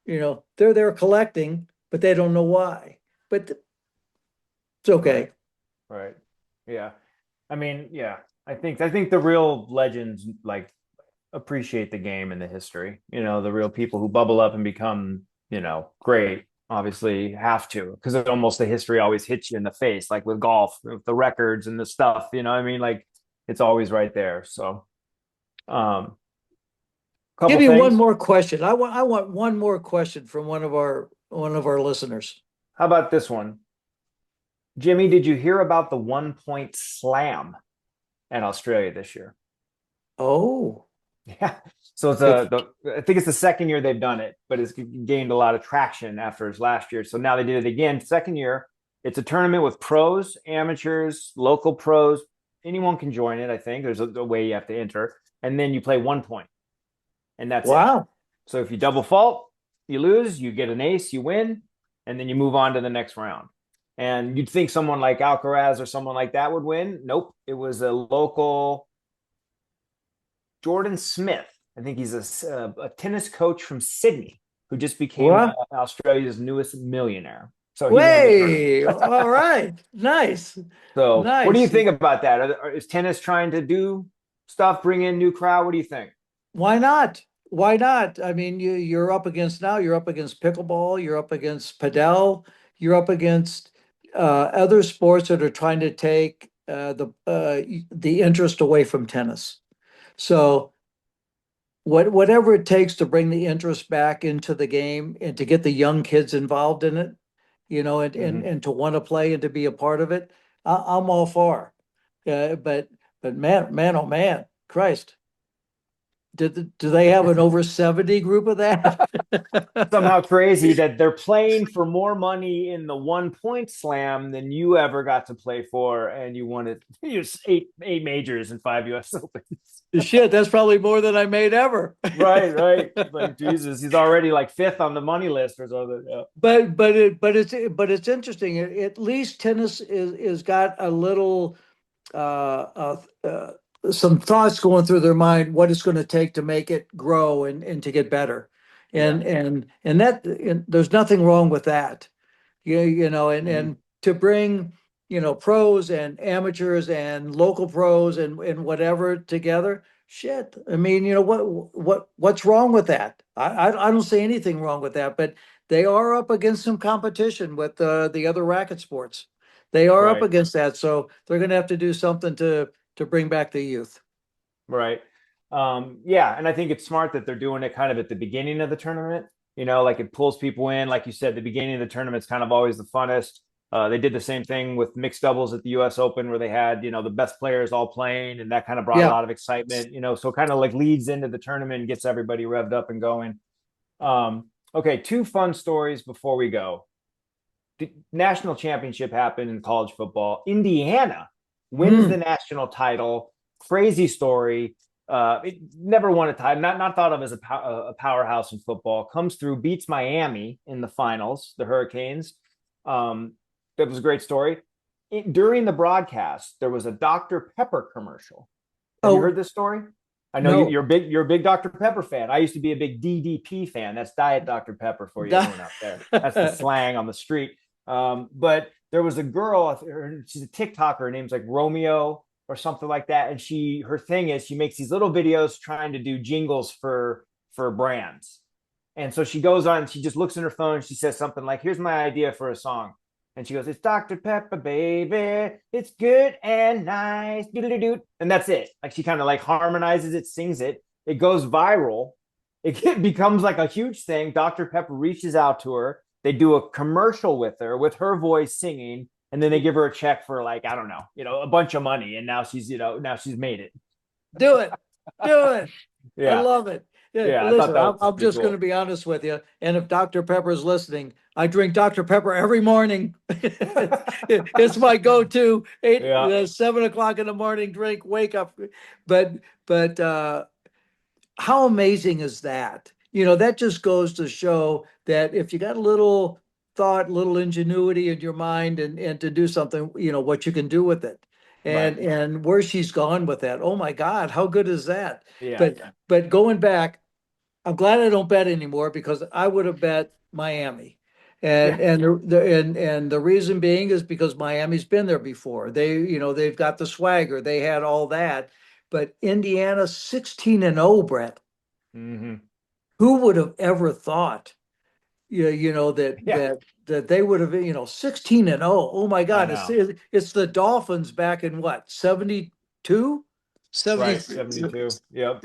They're there collecting, but they don't know why. But it's Right. okay. Right. Yeah. I mean, yeah. I think the real legends like appreciate the game and the history. The real people who bubble up and become, great, obviously have to, because it almost the history always hits you in the face, like with golf, with the records and the stuff, what I mean? Like it's always right there. So, Give couple me one things. more question. I want one more question from one of our listeners. How about this one? Jimmy, did you hear about the 1 point slam at Australia this year? Oh, Yeah. So it's if I think it's the second year they've done it, but it's gained a lot of traction after his last year. So now they did it again, second year. It's a tournament with pros, amateurs, local pros. Anyone can join it, I think. There's a way you have to enter. and then you play 1 point, and that's it. Wow. So if you double fault, you lose, you get an ace, you win, and then you move on to the next round. And you'd think someone like Alcaraz or someone like that would win. Nope. It was a local Jordan Smith. I think he's a tennis coach from Sydney who just became What? Australia's newest millionaire. So he won the tournament. Way. All right. Nice. So what do you Nice. think about that? Is tennis trying to do stuff, bring in new crowd? What do you think? Why not? Why not? I mean, you're up against pickleball, you're up against padel, you're up against other sports that are trying to take the interest away from tennis. So whatever it takes to bring the interest back into the game and to get the young kids involved in it, Mm-hmm. and to want to play and to be a part of it, I'm all for. But man, oh man, Christ. Do they have an over 70 group of that? Somehow crazy that they're playing for more money in the 1 point slam than you ever got to play for, and you won it. You eight majors and 5 U.S. Opens. Shit, that's probably more than I made ever. Right, right. Like Jesus, he's already like fifth on the money list or something. Yeah. But it's interesting. At least tennis is got a little some thoughts going through their mind what it's going to take to make it grow and to get better. Yeah. And there's nothing wrong with that. And to bring, pros and amateurs and local pros and whatever together. Shit. I mean, what's wrong with that? I don't see anything wrong with that, but they are up against some competition with the other racket sports. They are up Right. against that, so they're going to have to do something to bring back the youth. Right. Yeah, and I think it's smart that they're doing it kind of at the beginning of the tournament. Like it pulls people in. Like you said, the beginning of the tournament's kind of always the funnest. They did the same thing with mixed doubles at the U.S. Open, where they had the best players all playing, and that kind of brought a Yeah. lot of excitement. So kind of like leads into the tournament and gets everybody revved up and going. Okay, two fun stories before we go. The national championship happened in college football. Indiana wins the national title. Crazy story. It never won a title. Not thought of as a powerhouse in football. Comes through, beats Miami in the finals, the Hurricanes. That was a great story. During the broadcast, there was a Dr. Pepper commercial. Have you Oh, heard this story? I know no. you're a big Dr. Pepper fan. I used to be a big DDP fan. That's Diet Dr. Pepper for you, everyone out there. That's the slang on the street. But there was a girl, she's a TikToker, her name's like Romeo or something like that. And her thing is she makes these little videos trying to do jingles for brands. And so she goes on, she just looks in her phone, she says something like, here's my idea for a song. And she goes, it's Dr. Pepper, baby. It's good and nice. Doo-doo-doo-doo. And that's it. Like she kind of like harmonizes it, sings it. It goes viral. It becomes like a huge thing. Dr. Pepper reaches out to her. They do a commercial with her voice singing, and then they give her a check for like, I don't know, a bunch of money. And now she's made it. Do it. Do it. I Yeah. love it. Yeah, Yeah. I thought listen, that I'm, was I'm pretty just going cool. to be honest with you. And if Dr. Pepper is listening, I drink Dr. Pepper every morning. It's my go-to 7 o'clock in the morning drink, wake up. But how amazing is that? That just goes to show that if you got a little thought, little ingenuity in your mind and to do something, what you can do with it. Right. And where she's gone with that. Oh my God, how good is that? Yeah. But going back, I'm glad I don't bet anymore because I would have bet Miami. And Yeah. and the reason being is because Miami's been there before. They've got the swagger. They had all that. But Indiana 16-0, Brett. Mm-hmm. Who would have ever thought, Yeah. that they would have, 16-0. Oh my I God, know. it's the Dolphins back in what, 72? Right. 70, 72. Yep.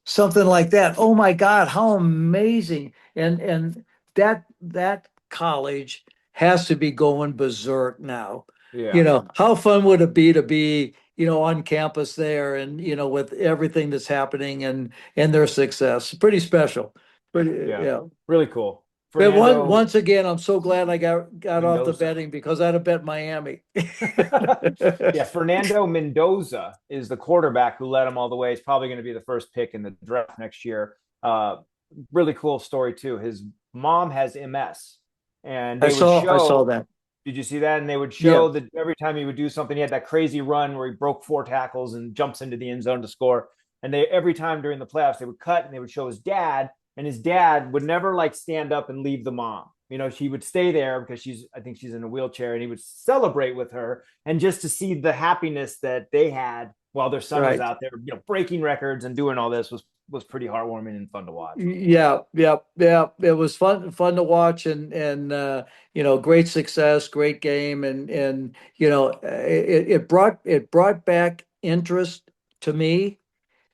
something like that. Oh my God, how amazing. And that college has to be going berserk now. Yeah. How fun would it be to be, on campus there and, with everything that's happening and their success. Pretty special. Pretty, Yeah. yeah. Really cool. But Fernando once again, I'm so glad I got off the Mendoza. betting because I'd have bet Miami. Yeah, Fernando Mendoza is the quarterback who led him all the way. He's probably going to be the first pick in the draft next year. Really cool story too. His mom has MS, and they would I saw show. that. Did you see that? And they would Yeah, show that every time he would do something, he had that crazy run where he broke 4 tackles and jumps into the end zone to score. And they every time during the playoffs, they would cut and they would show his dad, and his dad would never like stand up and leave the mom. She would stay there because I think she's in a wheelchair, and he would celebrate with her, and just to see the happiness that they had while their son was right. out there, breaking records and doing all this was pretty heartwarming and fun to watch. Yeah, yeah, yeah. It was fun to watch, and great success, great game, and it brought back interest to me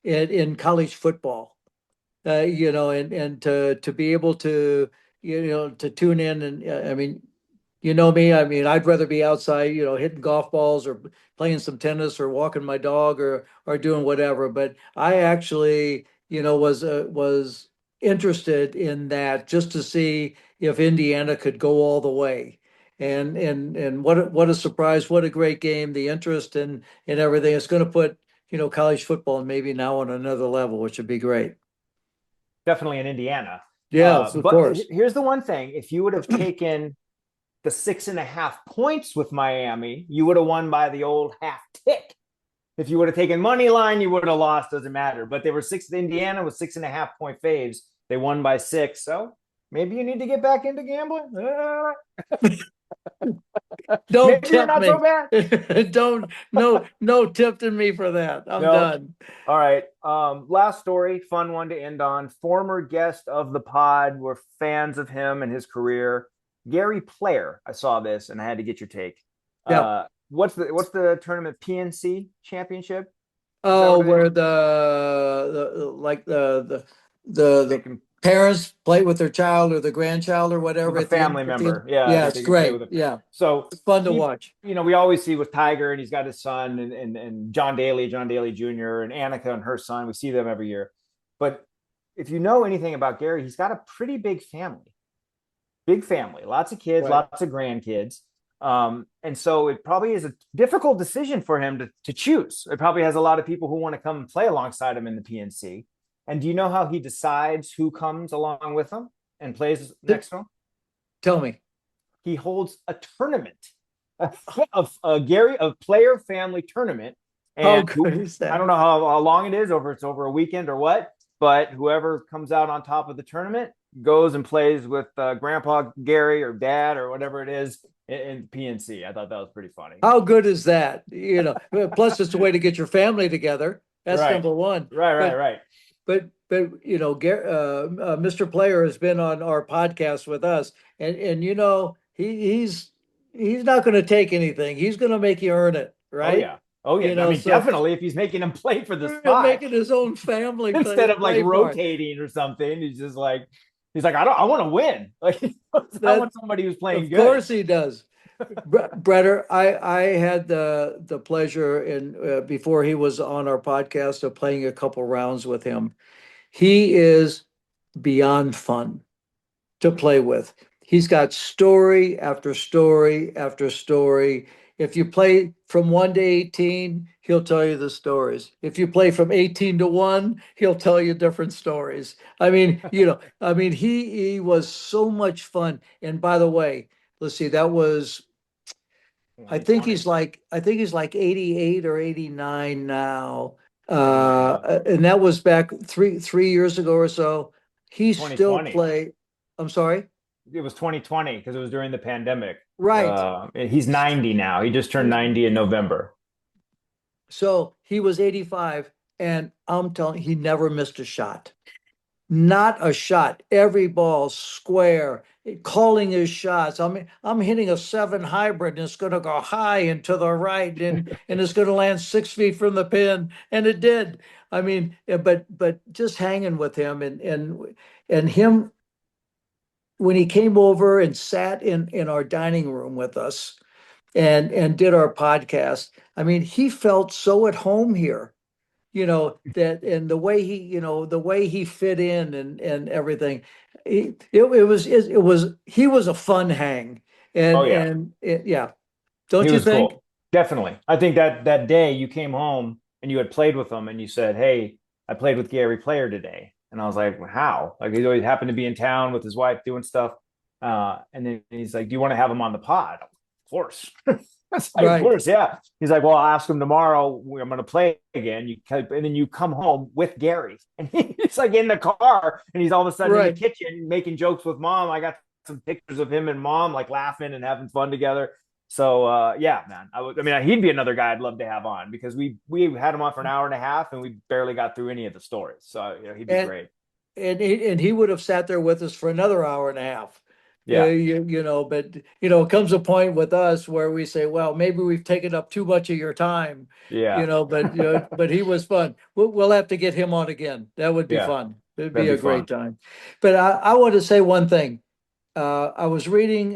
in college football. And to be able to to tune in, and I mean, me, I mean, I'd rather be outside, hitting golf balls or playing some tennis or walking my dog or doing whatever. But I actually, was interested in that just to see if Indiana could go all the way. And what a surprise, what a great game, the interest in everything. It's going to put, college football maybe now on another level, which would be great. Definitely in Indiana. Yes, of But course. here's the one thing: if you would have taken the 6.5 points with Miami, you would have won by the old half tick. If you would have taken money line, you would have lost. Doesn't matter. But they were six. Indiana was 6.5 point faves. They won by 6. So maybe you need to get back into gambling. Don't Maybe you're tempt not so me. bad. Don't no tempting me for that. I'm No. done. All right. Last story, fun one to end on. Former guest of the pod. We're fans of him and his career. Gary Player. I saw this and I had to get your take. Yeah. What's the tournament? PNC Championship? Is that Oh, what it is? where the like the parents play with their child or the grandchild or With whatever a at the end. family member. Yeah, I Yeah, think it's they can play great. with it. Yeah, So it's fun to he, watch. we always see with Tiger, and he's got his son and John Daly Jr. and Annika and her son. We see them every year. But if you know anything about Gary, he's got a pretty big family, lots of kids, Right. lots of grandkids. And so it probably is a difficult decision for him to choose. It probably has a lot of people who want to come and play alongside him in the PNC. And do you know how he decides who comes along with him and plays next to him? Tell me. He holds a tournament, a player family tournament. How And good is I that? don't know how long it is, it's over a weekend or what, but whoever comes out on top of the tournament goes and plays with Grandpa Gary or Dad or whatever it is in PNC. I thought that was pretty funny. How good is that? Plus it's a way to get your family together. That's Right, number one. right, right, But right. Mr. Player has been on our podcast with us, and he's not going to take anything. He's going to make you earn it, Oh right? yeah, oh yeah. I mean, So definitely if he's making him play for the he'll spot make it his own family instead of like play for it. rotating or something, he's like, I want to win. Like I That want somebody who's playing of good. course he does. Bretter, I had the pleasure in before he was on our podcast of playing a couple rounds with him. He is beyond fun to play with. He's got story after story after story. If you play from 1 to 18, he'll tell you the stories. If you play from 18 to 1, he'll tell you different stories. I mean, he was so much fun. And by the way, let's see, that was I think he's like 88 or 89 now. And that was back three years ago or so. He still 2020. play. I'm sorry. It was 2020 because it was during the pandemic. Right. He's 90 now. He just turned 90 in November. So he was 85, and I'm telling you, he never missed a shot. Not a shot. Every ball square, calling his shots. I'm hitting a 7 hybrid and it's going to go high and to the right and it's going to land 6 feet from the pin. And it did. I mean, but just hanging with him and him when he came over and sat in our dining room with us and did our podcast. I mean, he felt so at home here. that, and the way he fit in and everything. He was a fun hang. Oh yeah, Yeah, he don't you was think? cool. Definitely. I think that day you came home and you had played with him and you said, "Hey, I played with Gary Player today." And I was like, well, "How?" Like he always happened to be in town with his wife doing stuff. And then he's like, "Do you want to have him on the pod?" Of course. That's like, of Right, course, yeah. He's like, "Well, I'll ask him tomorrow. I'm going to play again." And then you come home with Gary, and he's like in the car, and he's all of a sudden in the right. kitchen making jokes with mom. I got some pictures of him and mom like laughing and having fun together. So yeah, man. I mean, he'd be another guy I'd love to have on because we had him on for an hour and a half and we barely got through any of the stories. So he'd be And great. he would have sat there with us for another hour and a half. Yeah, But it comes a point with us where we say, well, maybe we've taken up too much of your time, yeah, but he was fun. We'll have to get him on again. That would be yeah. fun. It'd That'd be be a great fun. time. But I want to say one thing. I was reading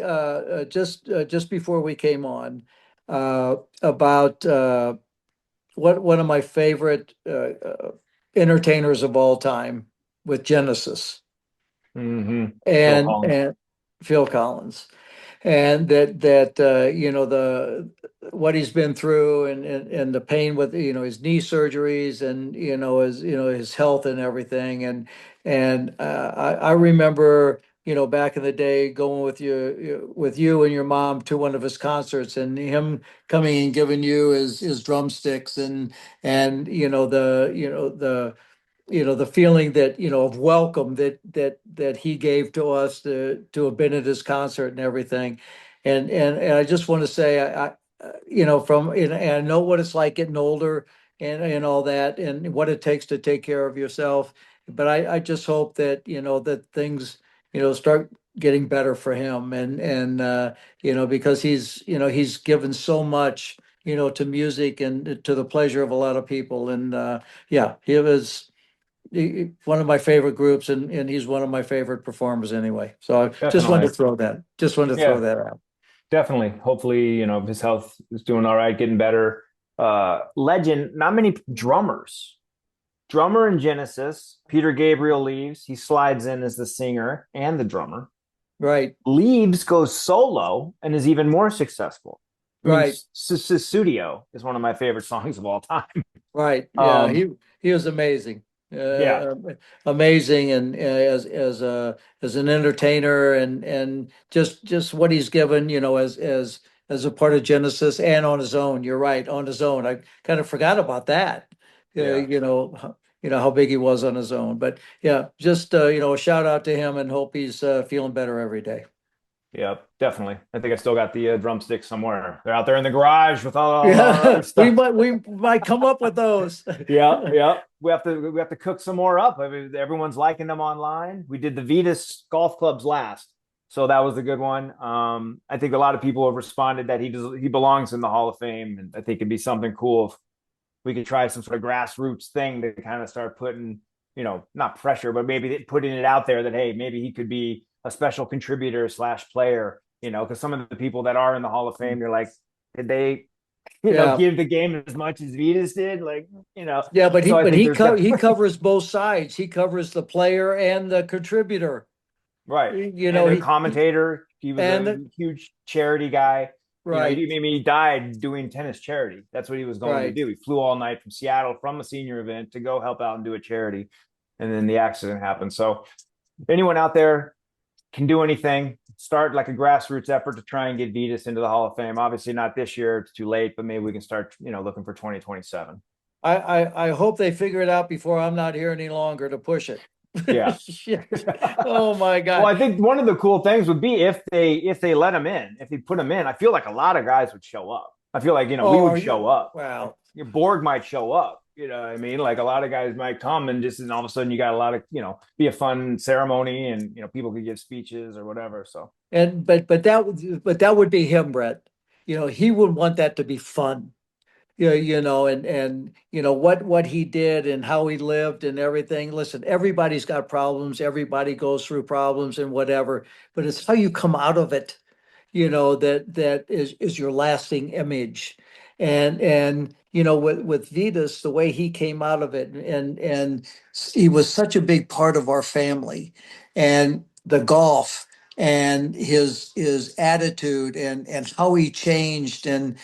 just before we came on about what one of my favorite entertainers of all time with Genesis Phil and Collins. Phil Collins, and that the what he's been through and the pain with his knee surgeries and his health and everything, and I remember back in the day going with you and your mom to one of his concerts and him coming and giving you his drumsticks and the feeling that of welcome that he gave to us to have been at his concert and everything, and I just want to say and I know what it's like getting older and all that and what it takes to take care of yourself, but I just hope that that things start getting better for him and because he's given so much to music and to the pleasure of a lot of people and yeah, he was one of my favorite groups and he's one of my favorite performers anyway. So I Definitely. just wanted to throw Yeah, that out. definitely. Hopefully, his health is doing all right, getting better. Legend, not many drummers. Drummer in Genesis, Peter Gabriel leaves. He slides in as the singer and the drummer. Right, Leaves, goes solo, and is even more successful. I mean, right, Studio is one of my favorite songs of all time. right. Yeah, Um, he was amazing. yeah, Amazing and as an entertainer and just what he's given, as a part of Genesis and on his own. You're right, on his own. I kind of forgot about that. yeah, How big he was on his own. But yeah, just a shout out to him and hope he's feeling better every day. yeah, definitely. I think I still got the drumsticks somewhere. They're out there in the garage with all our other Yeah, we stuff. might we might come up with those. Yeah, yeah. We have to cook some more up. I mean, everyone's liking them online. We did the Vitas golf clubs last, so that was a good one. I think a lot of people have responded that he belongs in the Hall of Fame, and I think it'd be something cool if we could try some sort of grassroots thing to kind of start putting, not pressure, but maybe putting it out there that hey, maybe he. Could be a special contributor slash player, because some of the people that are in the Hall of Fame, you're like, did they Yeah, give the game as much as Vitas did. yeah, but he So I but think he there's co he definitely covers both sides. He covers the player and the contributor. right. You And know a he commentator, he was and a huge charity guy. right, He died doing tennis charity. That's what he was going to right. do. He flew all night from Seattle from a senior event to go help out and do a charity. And then the accident happened. So if anyone out there can do anything, start like a grassroots effort to try and get Vitas into the Hall of Fame. Obviously not this year, it's too late, but maybe we can start, looking for 2027. I hope they figure it out before I'm not here any longer to push it. Yeah. Shit. Oh my Well, God. I think one of the cool things would be if they let him in, if they put him in. I feel like a lot of guys would show up. I feel like we Oh, would show up. wow. Your Borg might show up. You know what I mean? Like a lot of guys might come and all of a sudden you got a lot of be a fun ceremony and people could give speeches or whatever. So And but that would be him, Brett. He would want that to be fun. Yeah, and what he did and how he lived and everything. Listen, everybody's got problems, everybody goes through problems and whatever, but it's how you come out of it, that is your lasting image. And with Vitas, the way he came out of it, and he was such a big part of our family, and the golf and his attitude and how he changed and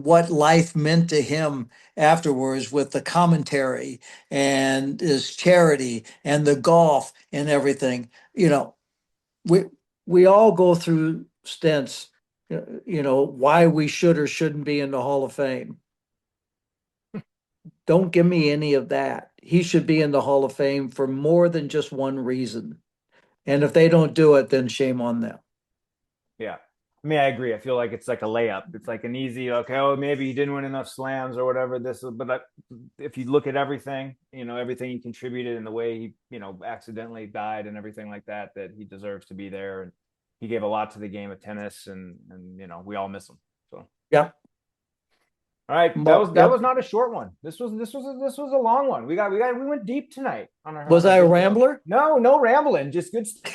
what life meant to him afterwards with the commentary and his charity and the golf and everything. We we all go through stints, why we should or shouldn't be in the Hall of Fame. Don't give me any of that. He should be in the Hall of Fame for more than just one reason. And if they don't do it, then shame on them. Yeah. I mean, I agree. I feel like it's like a layup. It's like an easy, okay, oh, maybe he didn't win enough slams or whatever. But if you look at everything, everything he contributed and the way he, accidentally died and everything like that, that he deserves to be there. And he gave a lot to the game of tennis, and we all miss him. So Yeah. all right, that Yep. was not a short one. This was a long one. We went deep tonight on our. Was on our I a big show. rambler? No rambling, just good stuff.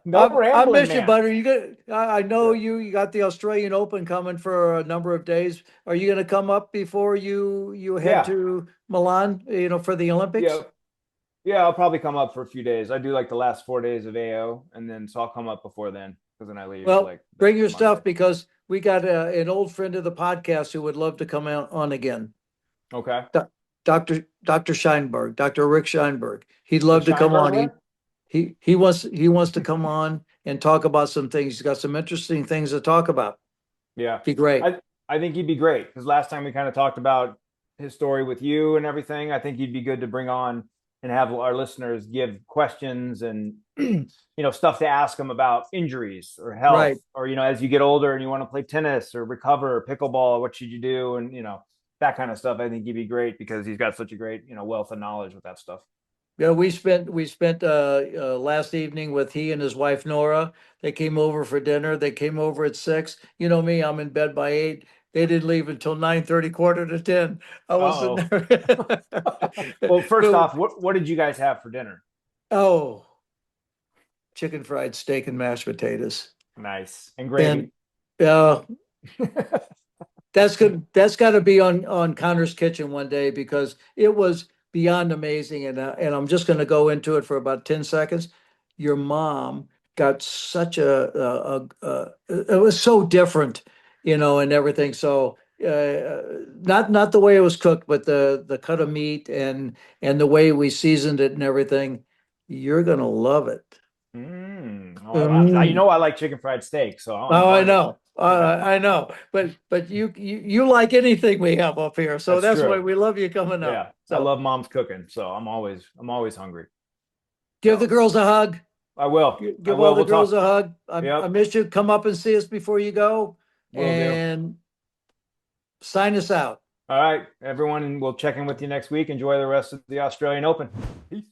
No I rambling, miss you, man. Butter. I know Yeah. you got the Australian Open coming for a number of days. Are you going to come up before you head Yeah. to Milan, for the Yeah. Olympics? Yeah, I'll probably come up for a few days. I do like the last 4 days of AO, and then so I'll come up before then because then I leave Well, like the bring your Monday. stuff because we got an old friend of the podcast who would love to come out on again. Okay. Dr. Scheinberg, Dr. Rick Scheinberg. He'd The love to come on. Scheinberger? He wants to come on and talk about some things. He's got some interesting things to talk about. Yeah. Be great. I think he'd be great because last time we kind of talked about his story with you and everything. I think he'd be good to bring on and have our listeners give questions and stuff to ask him about injuries or health Right. or as you get older and you want to play tennis or recover or pickleball, what should you do? And that kind of stuff. I think he'd be great because he's got such a great wealth of knowledge with that stuff. Yeah, we spent last evening with he and his wife Nora. They came over for dinner. They came over at 6. You know me, I'm in bed by 8. They didn't leave until 9:30, quarter to 10. I was sitting Uh-oh. there. Well, first But, off, what did you guys have for dinner? oh, chicken fried steak and mashed potatoes. Nice. And And gravy. uh that's good. That's got to be on Connor's Kitchen one day because it was beyond amazing. And I'm just going to go into it for about 10 seconds. Your mom got such it was so different, and everything. So not the way it was cooked, but the cut of meat and the way we seasoned it and everything. You're gonna love it. Oh, Mm. I like chicken fried steak, so I'm Oh, I bugging. know. Yeah, I know. But you like anything we have up here. So that's that's why true. we love you coming up. Yeah, I So love mom's cooking, so I'm always hungry. give the So girls a hug. I will. I Give all will. the We'll girls talk. a hug. I Yep, miss you. Come up and see us before you go will do. and sign us out. All right, everyone, and we'll check in with you next week. Enjoy the rest of the Australian Open. Peace.